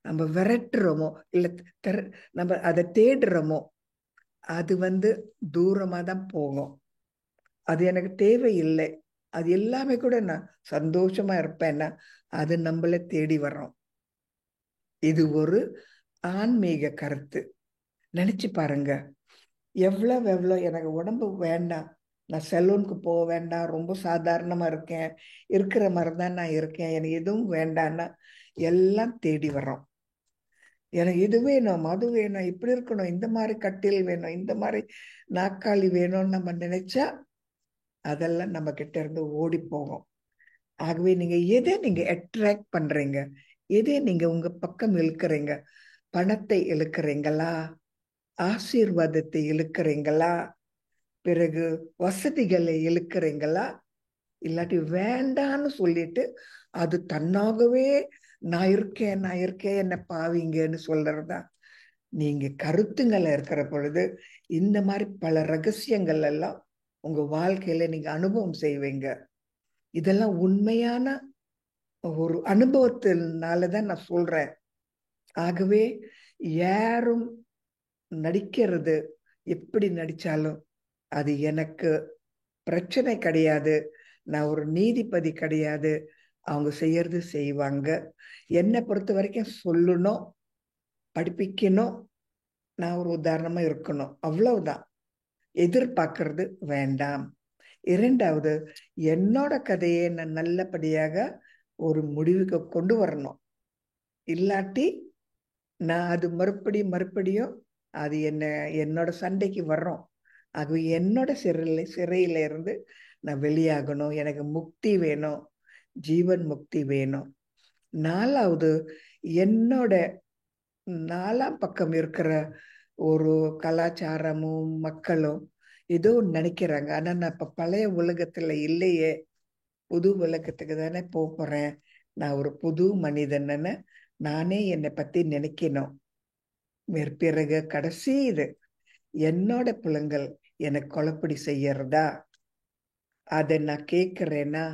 நம்ம விரட்டுறோமோ, இல்ல நம்ம அதை தேடுறோமோ, அது தூரமா தான் போகும். அது எனக்கு தேவையில்லை. அது எல்லாமே கூட நான் சந்தோஷமா இருப்பேன்னா அது நம்மள தேடி வர்றோம். இது ஒரு ஆன்மீக கருத்து. நினைச்சு பாருங்க, எவ்வளவு எவ்வளவு எனக்கு உடம்பு வேண்டாம், நான் சலூனுக்கு போக வேண்டாம், ரொம்ப சாதாரணமா இருக்கேன், இருக்கிற மாதிரி தான் நான் இருக்கேன், எனக்கு எதுவும் வேண்டான்னா எல்லாம் தேடி வர்றோம். எனக்கு இது வேணும், அது வேணும், இப்படி இருக்கணும், இந்த மாதிரி கட்டில் வேணும், இந்த மாதிரி நாற்காலி வேணும்னு நம்ம நினைச்சா அதெல்லாம் நம்ம கிட்ட இருந்து ஓடி போகும். ஆகவே நீங்க எதை நீங்க அட்ராக்ட் பண்றீங்க, எதை நீங்க உங்க பக்கம் இழுக்கிறீங்க? பணத்தை இழுக்கிறீங்களா, ஆசீர்வாதத்தை இழுக்கிறீங்களா, பிறகு வசதிகளை இழுக்கிறீங்களா, இல்லாட்டி வேண்டான்னு சொல்லிட்டு அது தன்னாகவே நான் இருக்கேன் நான் இருக்கேன் என்ன பாவீங்கன்னு சொல்றதா? நீங்க கருத்துங்களை இருக்கிற பொழுது இந்த மாதிரி பல ரகசியங்கள் எல்லாம் உங்க வாழ்க்கையில நீங்க அனுபவம் செய்வீங்க. இதெல்லாம் உண்மையான ஒரு அனுபவத்தினாலதான் நான் சொல்றேன். ஆகவே யாரும் நடிக்கிறது எப்படி நடிச்சாலும் அது எனக்கு பிரச்சனை கிடையாது. நான் ஒரு நீதிபதி கிடையாது, அவங்க செய்யறது செய்வாங்க. என்னை பொறுத்த வரைக்கும் சொல்லணும், படிப்பிக்கணும், நான் ஒரு உதாரணமா இருக்கணும், அவ்வளவுதான். எதிர்பார்க்கறது வேண்டாம். இரண்டாவது, என்னோட கதையை நான் நல்லபடியாக ஒரு முடிவுக்கு கொண்டு வரணும். இல்லாட்டி நான் அது மறுபடியும் அது என்னோட சண்டைக்கு வர்றோம். ஆகவே என்னோட சிறையில இருந்து நான் வெளியாகணும். எனக்கு முக்தி வேணும், ஜீவன் முக்தி வேணும். நாலாவது, என்னோட நாலாம் பக்கம் இருக்கிற ஒரு கலாச்சாரமும் மக்களும் ஏதோ நினைக்கிறாங்க. ஆனா நான் இப்ப பழைய உலகத்துல இல்லையே, புது உலகத்துக்கு தானே போறேன். நான் ஒரு புது மனிதன்னு நானே என்னை பத்தி நினைக்கணும். பிறகு கடைசி இது, என்னோட பிள்ளைங்கள் எனக்கு கொலைப்படி செய்யறதா, அதை நான் கேட்கிறேன்னா,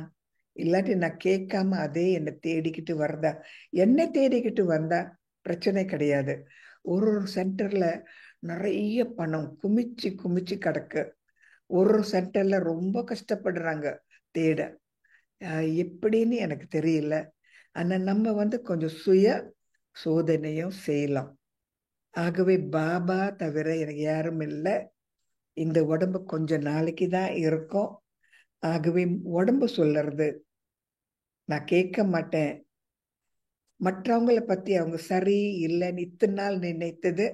இல்லாட்டி நான் கேட்காம அதே என்னை தேடிக்கிட்டு வருதா. என்னை தேடிக்கிட்டு வந்தா பிரச்சனை கிடையாது. ஒரு சென்டர்ல நிறைய பணம் குமிச்சு குமிச்சு கிடக்கு. ஒரு சென்டர்ல ரொம்ப கஷ்டப்படுறாங்க தேட. எப்படின்னு எனக்கு தெரியல. ஆனா நம்ம கொஞ்சம் சுய சோதனையும் செய்யலாம். ஆகவே பாபா தவிர எனக்கு யாரும் இல்லை. இந்த உடம்பு கொஞ்ச நாளைக்கு தான் இருக்கும். ஆகவே உடம்பு சொல்லுறது நான் கேட்க மாட்டேன். மற்றவங்களை பத்தி அவங்க சரி இல்லைன்னு இத்தனை நாள் நினைத்தது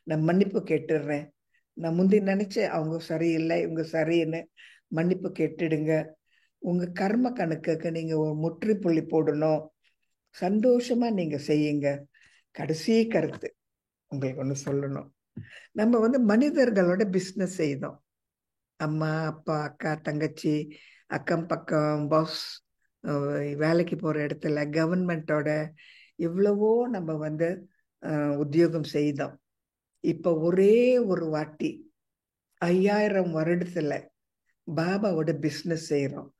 நான் மன்னிப்பு கேட்டுடுறேன். நான் முந்தி நினைச்சேன் அவங்க சரியில்லை, இவங்க சரின்னு. மன்னிப்பு கேட்டுடுங்க. உங்க கர்ம கணக்குக்கு நீங்க ஒரு முற்றுப்புள்ளி போடணும். சந்தோஷமா நீங்க செய்யுங்க. கடைசி கருத்து உங்களுக்கு ஒண்ணு சொல்லணும். நம்ம மனிதர்களோட பிசினஸ் செய்தோம். அம்மா, அப்பா, அக்கா, தங்கச்சி, அக்கம் பக்கம், பாஸ், வேலைக்கு போற இடத்துல, கவர்மெண்டோட எவ்வளவோ நம்ம உத்தியோகம் செய்தோம். இப்ப ஒரே ஒரு வாட்டி 5000 வருடத்துல பாபாவோட பிசினஸ் செய்யறோம்.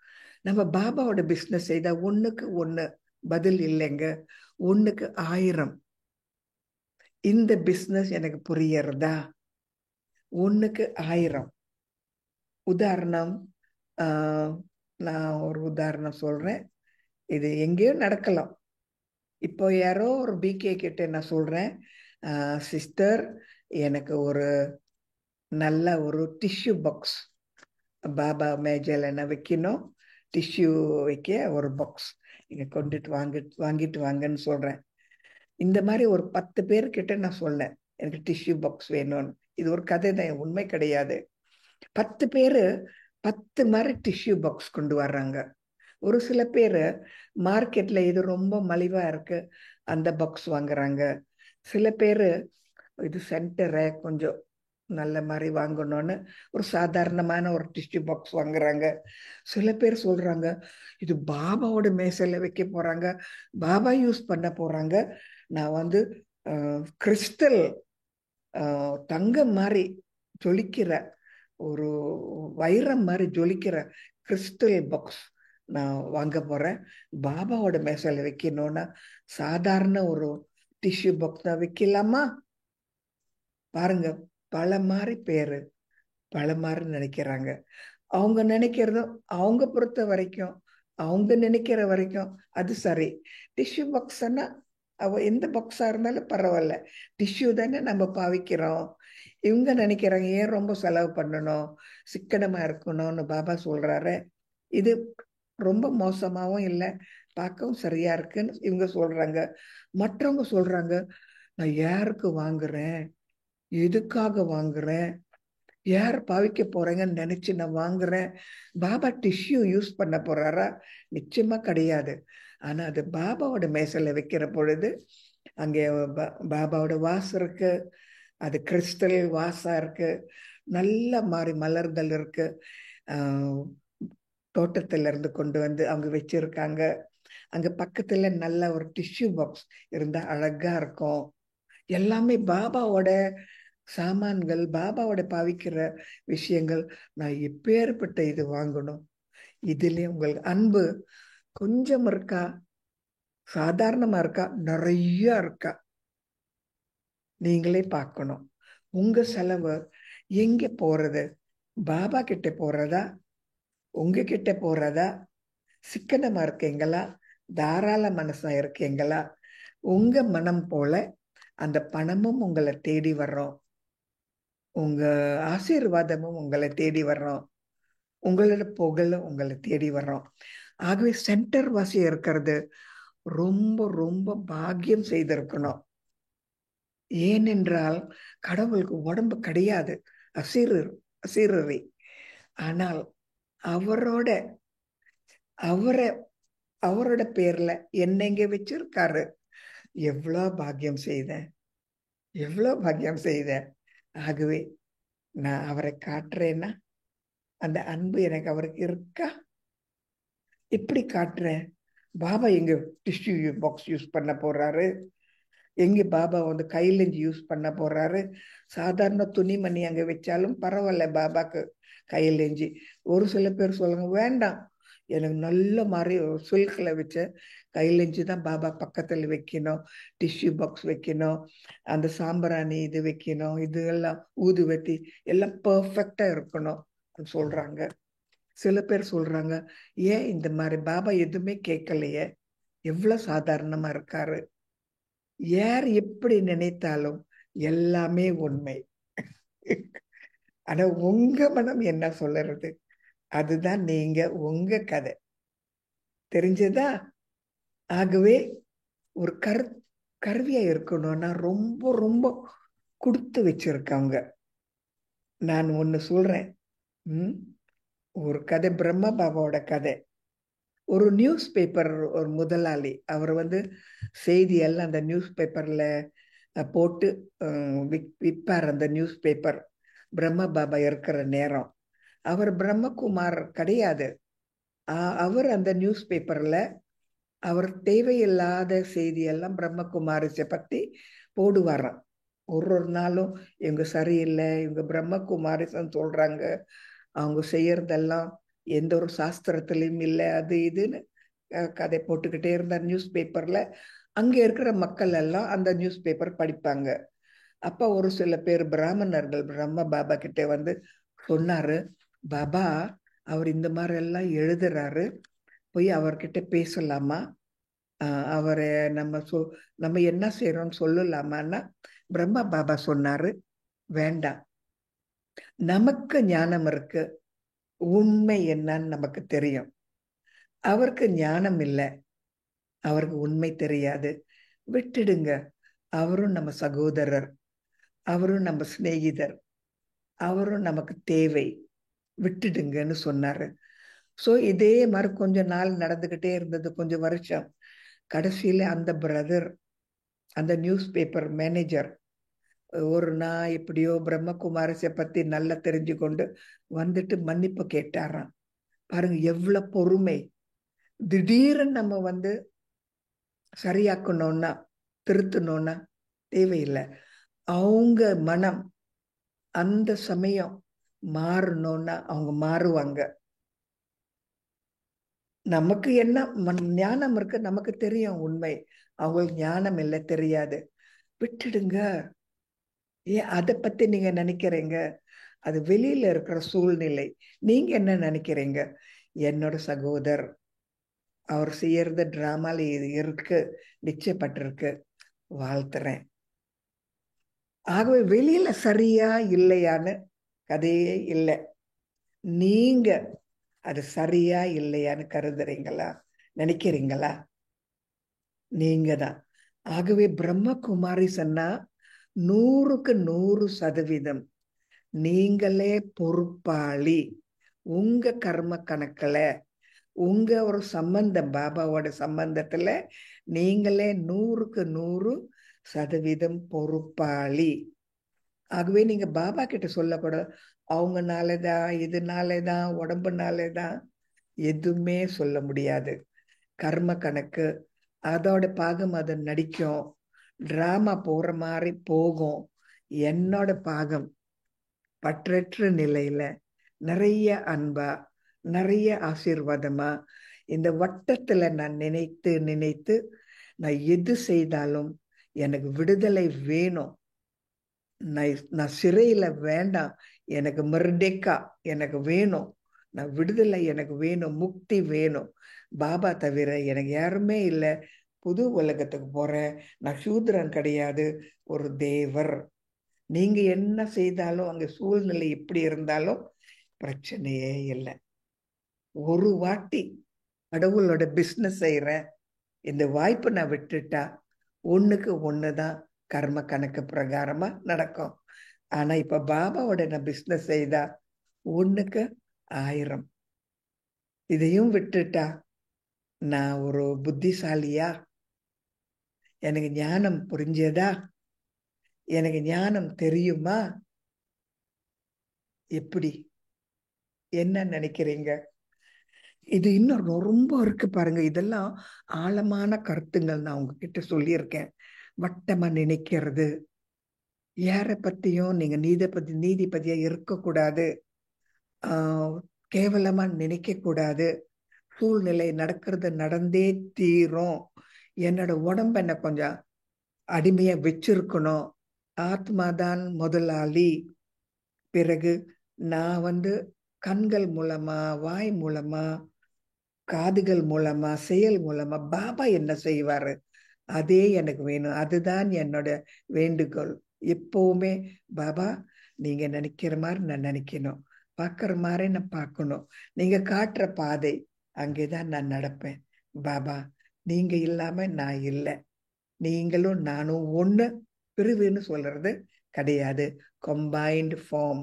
நம்ம பாபாவோட பிசினஸ் செய்தா ஒண்ணுக்கு ஒண்ணு பதில் இல்லைங்க, ஒண்ணுக்கு 1000. இந்த பிசினஸ் எனக்கு புரியறதா? ஒண்ணுக்கு 1000. உதாரணம், நான் ஒரு உதாரணம் சொல்றேன். இது எங்கேயோ நடக்கலாம். இப்போ யாரோ ஒரு பிகே கிட்ட நான் சொல்றேன், சிஸ்டர் எனக்கு ஒரு நல்ல ஒரு டிஷ்யூ பாக்ஸ் பாபா மேஜையில் என்ன வைக்கணும், டிஷ்யூ வைக்க ஒரு பாக்ஸ் நீங்க வாங்கிட்டு வாங்கன்னு சொல்றேன். இந்த மாதிரி ஒரு 10 பேர்கிட்ட நான் சொன்னேன் எனக்கு டிஷ்யூ பாக்ஸ் வேணும்னு. இது ஒரு கதை தான், உண்மை கிடையாது. 10 பேரு 10 மாதிரி டிஷ்யூ பாக்ஸ் கொண்டு வர்றாங்க. ஒரு சில பேர் மார்க்கெட்ல இது ரொம்ப மலிவா இருக்கு அந்த பாக்ஸ் வாங்குறாங்க. சில பேர் இது சென்டரை கொஞ்சம் நல்ல மாதிரி வாங்கணும்னு ஒரு சாதாரணமான ஒரு டிஷ்யூ பாக்ஸ் வாங்குறாங்க. சில பேர் சொல்றாங்க இது பாபாவோட மேசையில வைக்க போறாங்க, பாபா யூஸ் பண்ண போறாங்க. நான் கிறிஸ்டல் தங்கம் மாதிரி ஜொலிக்கிற ஒரு வைரம் மாதிரி ஜொலிக்கிற கிறிஸ்டல் பாக்ஸ் நான் வாங்க போறேன். பாபாவோட மேசையில வைக்கணும்னா சாதாரண ஒரு டிஷ்யூ பாக்ஸ் தான் வைக்கலாமா? பாருங்க, பல மாதிரி பேரு பல மாதிரி நினைக்கிறாங்க. அவங்க நினைக்கிறதும் அவங்க பொறுத்த வரைக்கும், அவங்க நினைக்கிற வரைக்கும் அது சரி. டிஷ்யூ பாக்ஸ்னா எந்த பாக்ஸா இருந்தாலும் பரவாயில்ல, டிஷ்யூ தானே நம்ம பாவிக்கிறோம். இவங்க நினைக்கிறாங்க ஏன் ரொம்ப செலவு பண்ணணும், சிக்கனமா இருக்கணும்னு பாபா சொல்றாரு. இது ரொம்ப மோசமாவும் இல்லை, பார்க்கவும் சரியா இருக்குன்னு இவங்க சொல்றாங்க. மற்றவங்க சொல்றாங்க நான் யாருக்கு வாங்குறேன், எதுக்காக வாங்குறேன், யார் பாவிக்க போறேங்கன்னு நினைச்சு நான் வாங்குறேன். பாபா டிஷ்யூ யூஸ் பண்ண போறாரா? நிச்சயமா கிடையாது. ஆனா அது பாபாவோட மேசையில வைக்கிற பொழுது அங்கே பாபாவோட வாசம் இருக்கு, அது கிறிஸ்டல் வாசா இருக்கு, நல்ல மாதிரி மலர்கள் இருக்கு, தோட்டத்துல இருந்து கொண்டு வந்து அவங்க வச்சிருக்காங்க. அங்க பக்கத்துல நல்ல ஒரு டிஷ்யூ பாக்ஸ் இருந்தா அழகா இருக்கும். எல்லாமே பாபாவோட சாமான்கள், பாபாவோட பாவிக்கிற விஷயங்கள். நான் எப்பேற்பட்ட இது வாங்கணும்? இதுலயும் உங்களுக்கு அன்பு கொஞ்சம் இருக்கா, சாதாரணமா இருக்கா, நிறைய இருக்கா? நீங்களே பார்க்கணும். உங்க செலவு எங்க போறது? பாபா கிட்ட போறதா, உங்ககிட்ட போறதா? சிக்கனமா இருக்கீங்களா, தாராள மனசா இருக்கீங்களா? உங்க மனம் போல அந்த பணமும் உங்களை தேடி வர்றோம், உங்க ஆசீர்வாதமும் உங்களை தேடி வர்றோம், உங்களோட புகழும் உங்களை தேடி வர்றோம். ஆகவே சென்டர் வாசி இருக்கிறது ரொம்ப ரொம்ப பாக்கியம் செய்திருக்கணும். ஏனென்றால் கடவுளுக்கு உடம்பு கிடையாது, அசீரரி. ஆனால் அவரோட அவரை அவரோட பேர்ல என்ன இங்க வச்சிருக்காரு. எவ்வளவு பாக்கியம் செய்தேன், எவ்வளவு பாக்கியம் செய்தேன். ஆகவே நான் அவரை காட்டுறேன்னா அந்த அன்பு எனக்கு அவருக்கு இருக்கா? எப்படி காட்டுறேன்? பாபா எங்க டிஷ்யூ பாக்ஸ் யூஸ் பண்ண போறாரு, எங்க பாபா வந்து கையிலஞ்சி யூஸ் பண்ண போறாரு. சாதாரண துணிமணி அங்க வச்சாலும் பரவாயில்ல பாபாக்கு கையிலஞ்சி. ஒரு சில பேர் சொல்லுங்க, வேண்டாம் எனக்கு நல்ல மாதிரி சில்க்ல வச்ச கையிலஞ்சி தான் பாபா பக்கத்துல வைக்கணும், டிஷ்யூ பாக்ஸ் வைக்கணும், அந்த சாம்பிராணி இது வைக்கணும், இது எல்லாம் ஊதுவத்தி எல்லாம் பர்ஃபெக்டா இருக்கணும் சொல்றாங்க. சில பேர் சொல்றாங்க, ஏன் இந்த மாதிரி பாபா எதுவுமே கேட்கலையே, எவ்வளவு சாதாரணமா இருக்காரு. யார் எப்படி நினைத்தாலும் எல்லாமே உண்மை. ஆனா உங்க மனம் என்ன சொல்லுறது, அதுதான் நீங்க உங்க கதை. தெரிஞ்சதா? ஆகவே ஒரு கருவியா இருக்கணும்னா ரொம்ப ரொம்ப கொடுத்து வச்சிருக்காங்க. நான் ஒண்ணு சொல்றேன். ஒரு கதை, பிரம்ம பாபாவோட கதை. ஒரு நியூஸ் பேப்பர் ஒரு முதலாளி, அவர் வந்து செய்தி எல்லாம் அந்த நியூஸ் பேப்பர்ல போட்டு விற்பார். அந்த நியூஸ் பேப்பர் பிரம்ம பாபா இருக்கிற நேரம் அவர் பிரம்மகுமார் கிடையாது. அவர் அந்த நியூஸ் பேப்பர்ல அவர் தேவையில்லாத செய்தியெல்லாம் பிரம்மகுமாரிசை பத்தி போடுவாராம். ஒரு நாளும் இவங்க சரியில்லை, இவங்க பிரம்மகுமாரிசன் சொல்றாங்க, அவங்க செய்யறதெல்லாம் எந்த ஒரு சாஸ்திரத்திலையும் இல்லை, அது இதுன்னு கதை போட்டுக்கிட்டே இருந்தார் நியூஸ் பேப்பர்ல. அங்க இருக்கிற மக்கள் எல்லாம் அந்த நியூஸ் பேப்பர் படிப்பாங்க. அப்ப ஒரு சில பேர் பிராமணர்கள் பிரம்ம பாபா கிட்ட வந்து சொன்னாரு, பாபா அவர் இந்த மாதிரி எல்லாம் எழுதுறாரு, போய் அவர்கிட்ட பேசலாமா, அவரை நம்ம என்ன செய்யறோம்னு சொல்லலாமான்னா பிரம்மா பாபா சொன்னாரு, வேண்டாம், நமக்கு ஞானம் இருக்கு, உண்மை என்னன்னு நமக்கு தெரியும், அவருக்கு ஞானம் இல்லை, அவருக்கு உண்மை தெரியாது, விட்டுடுங்க, அவரும் நம்ம சகோதரர், அவரும் நம்ம சிநேகிதர், அவரும் நமக்கு தேவை, விட்டுடுங்கன்னு சொன்னாரு. சோ இதே மாதிரி கொஞ்ச நாள் நடந்துகிட்டே இருந்தது, கொஞ்சம் வருஷம். கடைசியில அந்த பிரதர், அந்த நியூஸ் பேப்பர் மேனேஜர், ஒரு நாள் எப்படியோ பிரம்மகுமாரிசை பத்தி நல்லா தெரிஞ்சு கொண்டு வந்துட்டு மன்னிப்பு கேட்டாராம். பாருங்க எவ்வளவு பொறுமை. திடீர்னு நம்ம வந்து சரியாக்கணும்னா, திருத்தணும்னா தேவையில்லை. அவங்க மனம் அந்த சமயம் மாறணும்னா அவங்க மாறுவாங்க. நமக்கு என்ன ஞானம் இருக்கு, நமக்கு தெரியும் உண்மை, அவங்களுக்கு ஞானம் இல்லை, தெரியாது, விட்டுடுங்க. ஏன் அதை பத்தி நீங்க நினைக்கிறீங்க? அது வெளியில இருக்கிற சூழ்நிலை. நீங்க என்ன நினைக்கிறீங்க? என்னோட சகோதரர் அவர் செய்யறது டிராமால இது இருக்கு, நிச்சயப்பட்டிருக்கு, வாழ்த்துறேன். ஆகவே வெளியில சரியா இல்லையான்னு கதையே இல்லை. நீங்க அது சரியா இல்லையான்னு கருதுறீங்களா, நினைக்கிறீங்களா? நீங்க தான். ஆகவே பிரம்மகுமாரி சொன்னா 100க்கு 100% நீங்களே பொறுப்பாளி. உங்க கர்ம கணக்குல, உங்க ஒரு சம்பந்தம் பாபாவோட சம்பந்தத்துல நீங்களே 100க்கு 100% பொறுப்பாளி. ஆகவே நீங்க பாபா கிட்ட சொல்லக்கூடாது, அவங்கனாலதான், இதனாலதான், உடம்புனாலதான், எதுவுமே சொல்ல முடியாது. கர்ம கணக்கு அதோட பாகம் அதை நடிக்கும், டிராமா போற மாதிரி போகும். என்னோட பாகம் பற்றற்ற நிலையில நிறைய அன்பா, நிறைய ஆசீர்வாதமா இந்த வட்டத்துல நான் நினைத்து நினைத்து நான் எது செய்தாலும் எனக்கு விடுதலை வேணும். நான் சிறையில வேண்டாம், எனக்கு மர்டேக்கா எனக்கு வேணும், நான் விடுதலை எனக்கு வேணும், முக்தி வேணும். பாபா தவிர எனக்கு யாருமே இல்லை. புது உலகத்துக்கு போறேன். நான் சூத்திரன் கிடையாது, ஒரு தேவர். நீங்க என்ன செய்தாலும் அங்க சூழ்நிலை எப்படி இருந்தாலும் பிரச்சனையே இல்லை. ஒரு வாட்டி கடவுளோட பிசினஸ் செய்யறேன், இந்த வாய்ப்பை நான் விட்டுட்டா ஒண்ணுக்கு ஒண்ணுதான் கர்ம கணக்கு பிரகாரமா நடக்கும். ஆனா இப்ப பாபாவோட நான் பிசினஸ் செய்தா ஒண்ணுக்கு 1000. இதையும் விட்டுட்டா நான் ஒரு புத்திசாலியா? எனக்கு ஞானம் புரிஞ்சதா? எனக்கு ஞானம் தெரியுமா? எப்படி? என்ன நினைக்கிறீங்க? இது இன்னும் ரொம்ப இருக்கு பாருங்க. இதெல்லாம் ஆழமான கருத்துங்கள் நான் உங்ககிட்ட சொல்லியிருக்கேன். வட்டமா நினைக்கிறது, யாரை பத்தியும் நீங்க நீதிபதியா இருக்கக்கூடாது, கேவலமா நினைக்க கூடாது, சூழ்நிலை நடக்கிறது நடந்தே தீரும், என்னோட உடம்ப என்ன கொஞ்சம் அடிமையா வச்சிருக்கணும், ஆத்மாதான் முதலாளி. பிறகு நான் கண்கள் மூலமா, வாய் மூலமா, காதுகள் மூலமா, செயல் மூலமா பாபா என்ன செய்வாரு அதே எனக்கு வேணும். அதுதான் என்னோட வேண்டுகோள். எப்பவுமே பாபா நீங்க நினைக்கிற மாதிரி நான் நினைக்கணும், பார்க்கிற மாதிரி நான் பார்க்கணும், நீங்க காட்டுற பாதை அங்கேதான் நான் நடப்பேன். பாபா நீங்க இல்லாம நான் இல்லை, நீங்களும் நானும் ஒண்ணு, பிரிவுன்னு சொல்றது கிடையாது. கம்பைன்டு ஃபார்ம்,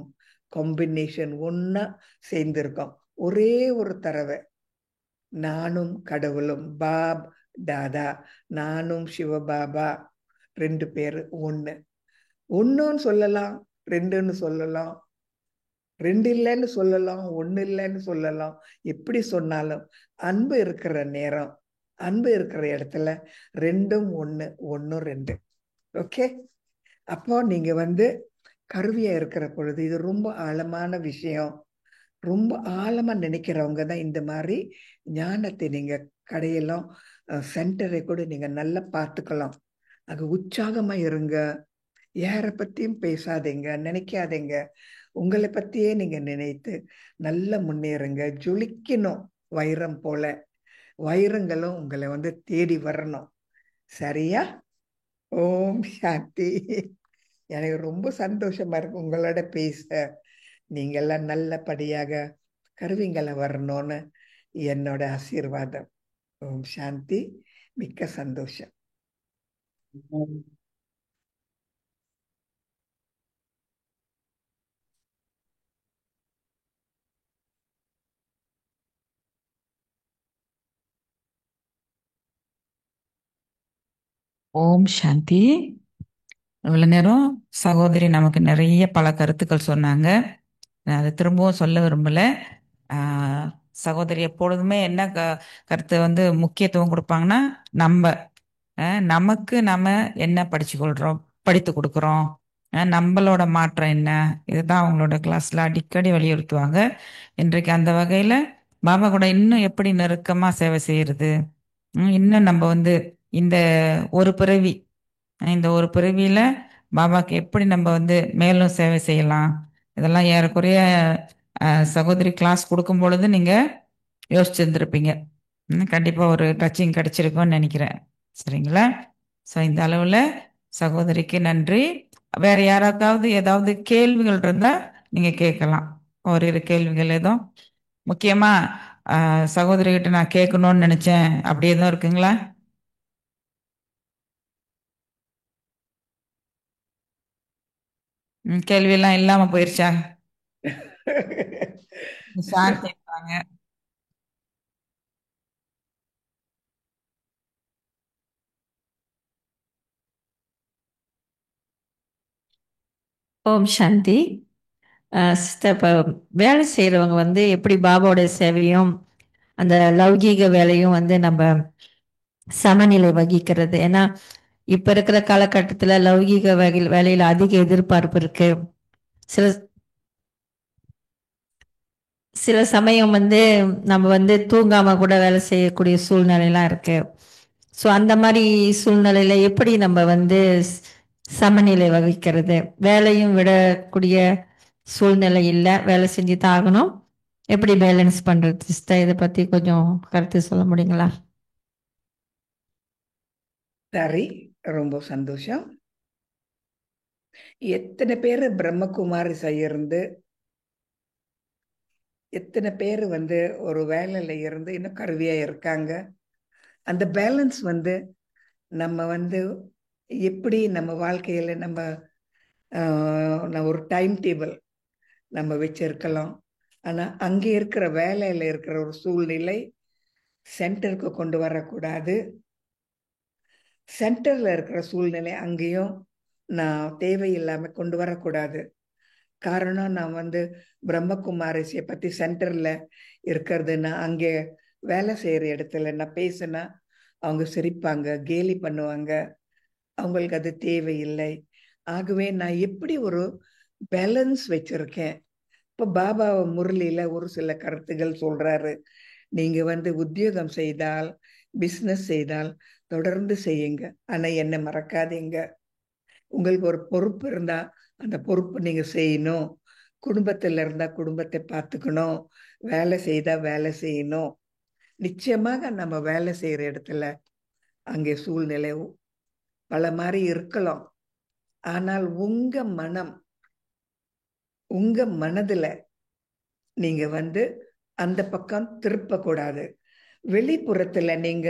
காம்பினேஷன், ஒன்னா சேர்ந்திருக்கோம். ஒரே ஒரு தடவை நானும் கடவுளும், பாப் தாதா, நானும் சிவபாபா, 2 பேரு ஒண்ணு. ஒண்ணுன்னு சொல்லலாம், ரெண்டுன்னு சொல்லலாம், 2 இல்லைன்னு சொல்லலாம், ஒண்ணு இல்லைன்னு சொல்லலாம். எப்படி சொன்னாலும் அன்பு இருக்கிற நேரம், அன்பு இருக்கிற இடத்துல ரெண்டும் ஒண்ணு, ஒன்னும் ரெண்டு. ஓகே. அப்போ நீங்க கருவியா இருக்கிற பொழுது இது ரொம்ப ஆழமான விஷயம். ரொம்ப ஆழமா நினைக்கிறவங்க தான் இந்த மாதிரி ஞானத்தை நீங்க கடையெல்லாம் சென்டரை கூட நீங்க நல்லா பார்த்துக்கலாம். அங்க உற்சாகமா இருங்க, யாரை பத்தியும் பேசாதீங்க, நினைக்காதீங்க. உங்களை பத்தியே நீங்க நினைத்து நல்ல முன்னேறுங்க. ஜொலிக்கணும் வைரம் போல. வைரங்களும் உங்களை தேடி வரணும். சரியா? ஓம் சாந்தி. எனக்கு ரொம்ப சந்தோஷமா இருக்கு உங்களோட பேச. நீங்கெல்லாம் நல்லபடியாக கருவிங்களை வரணும்னு என்னோட ஆசீர்வாதம். ஓம் சாந்தி. மிக்க சந்தோஷம். ஓம் சாந்தி. இவ்வளவு நேரம் சகோதரி நமக்கு நிறைய பல கருத்துக்கள் சொன்னாங்க. நான் அதை திரும்பவும் சொல்ல விரும்பல. சகோதரி எப்பொழுதுமே என்ன கருத்து முக்கியத்துவம் கொடுப்பாங்கன்னா, நம்ம நமக்கு நம்ம என்ன படித்து கொடுக்குறோம், நம்மளோட மாற்றம் என்ன, இதுதான் அவங்களோட கிளாஸ்ல அடிக்கடி வலியுறுத்துவாங்க. இன்றைக்கு அந்த வகையில பாபா கூட இன்னும் எப்படி நெருக்கமா சேவை செய்யறது, இன்னும் நம்ம இந்த ஒரு பிறவி இந்த ஒரு பிறவியில பாபாக்கு எப்படி நம்ம மேலும் சேவை செய்யலாம், இதெல்லாம் ஏறக்குறைய சகோதரி கிளாஸ் கொடுக்கும் பொழுது நீங்க யோசிச்சிருந்திருப்பீங்க. கண்டிப்பா ஒரு டச்சிங் கிடைச்சிருக்கும்னு நினைக்கிறேன். சரிங்களா? ஸோ இந்த அளவுல சகோதரிக்கு நன்றி. வேற யாராவது ஏதாவது கேள்விகள் இருந்தா நீங்க கேட்கலாம். ஒரு கேள்விகள் எதுவும் முக்கியமா சகோதரி கிட்ட நான் கேட்கணும்னு நினைச்சேன் அப்படி எதுவும் இருக்குங்களா? கேள்வி எல்லாம் இல்லாம போயிருச்சா? சாந்தி இருக்காங்க. ஓம் சாந்தி. சிஸ்டர், இப்போ வேலை செய்கிறவங்க எப்படி பாபாவோட சேவையும் அந்த லௌகீக வேலையும் நம்ம சமநிலை வகிக்கிறது? ஏன்னா இப்போ இருக்கிற காலகட்டத்தில் லௌகீக வேலையில் அதிக எதிர்பார்ப்பு இருக்கு. சில சில சமயம் நம்ம தூங்காம கூட வேலை செய்யக்கூடிய சூழ்நிலைலாம் இருக்கு. ஸோ அந்த மாதிரி சூழ்நிலையில எப்படி நம்ம சமநிலை வகிக்கிறது? வேலையும் விடக்கூடிய சூழ்நிலை இல்லை, வேலை செஞ்சு தான் ஆகணும். எப்படி பேலன்ஸ் பண்றது சிஸ்டர்? இதை பத்தி கொஞ்சம் கருத்து சொல்ல முடியுங்களா? சரி, ரொம்ப சந்தோஷம். எத்தனை பேர் பிரம்மகுமாரிஸா இருந்து, எத்தனை பேர் ஒரு வேலையில இருந்து இன்னும் கருவியா இருக்காங்க. அந்த பேலன்ஸ் நம்ம எப்படி நம்ம வாழ்க்கையில நம்ம ஒரு டைம் டேபிள் நம்ம வச்சிருக்கலாம். ஆனா அங்கே இருக்கிற வேலையில இருக்கிற ஒரு சூழ்நிலை சென்டருக்கு கொண்டு வரக்கூடாது. சென்டர்ல இருக்கிற சூழ்நிலை அங்கேயும் நான் தேவையில்லாம கொண்டு வரக்கூடாது. காரணம், நான் பிரம்மகுமாரிசியை பத்தி சென்டர்ல இருக்கிறதுன்னா, அங்கே வேலை செய்யற இடத்துல நான் பேசினா அவங்க சிரிப்பாங்க, கேலி பண்ணுவாங்க. அவங்களுக்கு அது தேவையில்லை. ஆகவே நான் எப்படி ஒரு பேலன்ஸ் வச்சிருக்கேன். இப்ப பாபா முரளியில ஒரு சில கருத்துகள் சொல்றாரு. நீங்க உத்தியோகம் செய்தால், பிசினஸ் செய்தால் தொடர்ந்து செய்யுங்க. ஆனா என்ன மறக்காதீங்க. உங்களுக்கு ஒரு பொறுப்பு இருந்தா அந்த பொறுப்பு நீங்க செய்யணும். குடும்பத்துல இருந்தா குடும்பத்தை பார்த்துக்கணும். வேலை செய்தா வேலை செய்யணும். நிச்சயமாக நம்ம வேலை செய்யற இடத்துல அங்கே சூழ்நிலை பல மாதிரி இருக்கலாம். ஆனால் உங்க மனதுல நீங்க அந்த பக்கம் திருப்ப கூடாது. வெளிப்புறத்துல நீங்க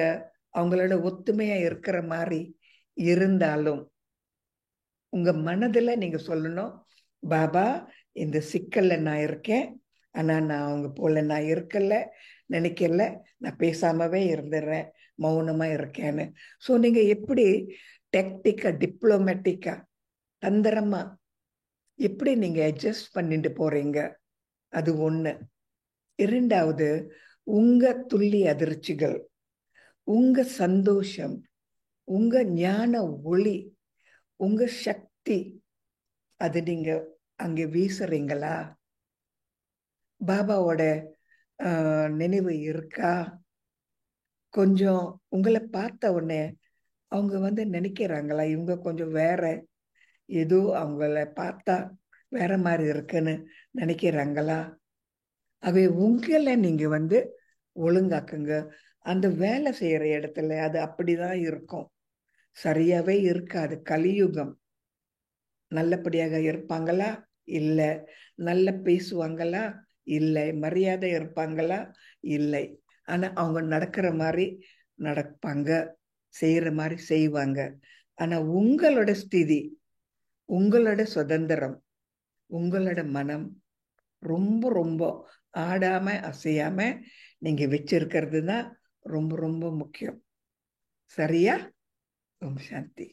அவங்களோட ஒத்துமையா இருக்கிற மாதிரி இருந்தாலும் உங்க மனதுல நீங்க சொல்லணும், பாபா இந்த சிக்கல்ல நான் இருக்கேன். ஆனா நான் அவங்க போல நான் இருக்கல, நினைக்கல, நான் பேசாமவே இருந்துடுறேன், மௌனமா இருக்கேன்னு. ஸோ நீங்க எப்படி டெக்டிக்கா, டிப்ளமேட்டிக்கா, தந்திரமா எப்படி நீங்க அட்ஜஸ்ட் பண்ணிட்டு போறீங்க, அது ஒண்ணு. இரண்டாவது, உங்க துள்ளி அதிர்ச்சிகள், உங்க சந்தோஷம், உங்க ஞான ஒளி, உங்க சக்தி, அது நீங்க அங்கே வீசுறீங்களா? பாபாவோட நினைவு இருக்கா? கொஞ்சம் உங்களை பார்த்த உடனே அவங்க நினைக்கிறாங்களா, இவங்க கொஞ்சம் வேற ஏதோ அவங்கள பார்த்தா வேற மாதிரி இருக்குன்னு நினைக்கிறாங்களா? ஆகவே உங்களை நீங்க ஒழுங்காக்குங்க. அந்த வேலை செய்யற இடத்துல அது அப்படிதான் இருக்கும். சரியாவே இருக்காது. கலியுகம். நல்லபடியாக இருப்பாங்களா? இல்லை. நல்ல பேசுவாங்களா? இல்லை. மரியாதை இருப்பாங்களா? இல்லை. ஆனா அவங்க நடக்கிற மாதிரி நடப்பாங்க, செய்யற மாதிரி செய்வாங்க. ஆனா உங்களோட ஸ்திதி, உங்களோட சுதந்திரம், உங்களோட மனம் ரொம்ப ரொம்ப ஆடாம அசையாம நீங்க வச்சிருக்கிறது தான் ரொம்ப ரொம்ப முக்கியம். சரியா? ஓம் சாந்தி.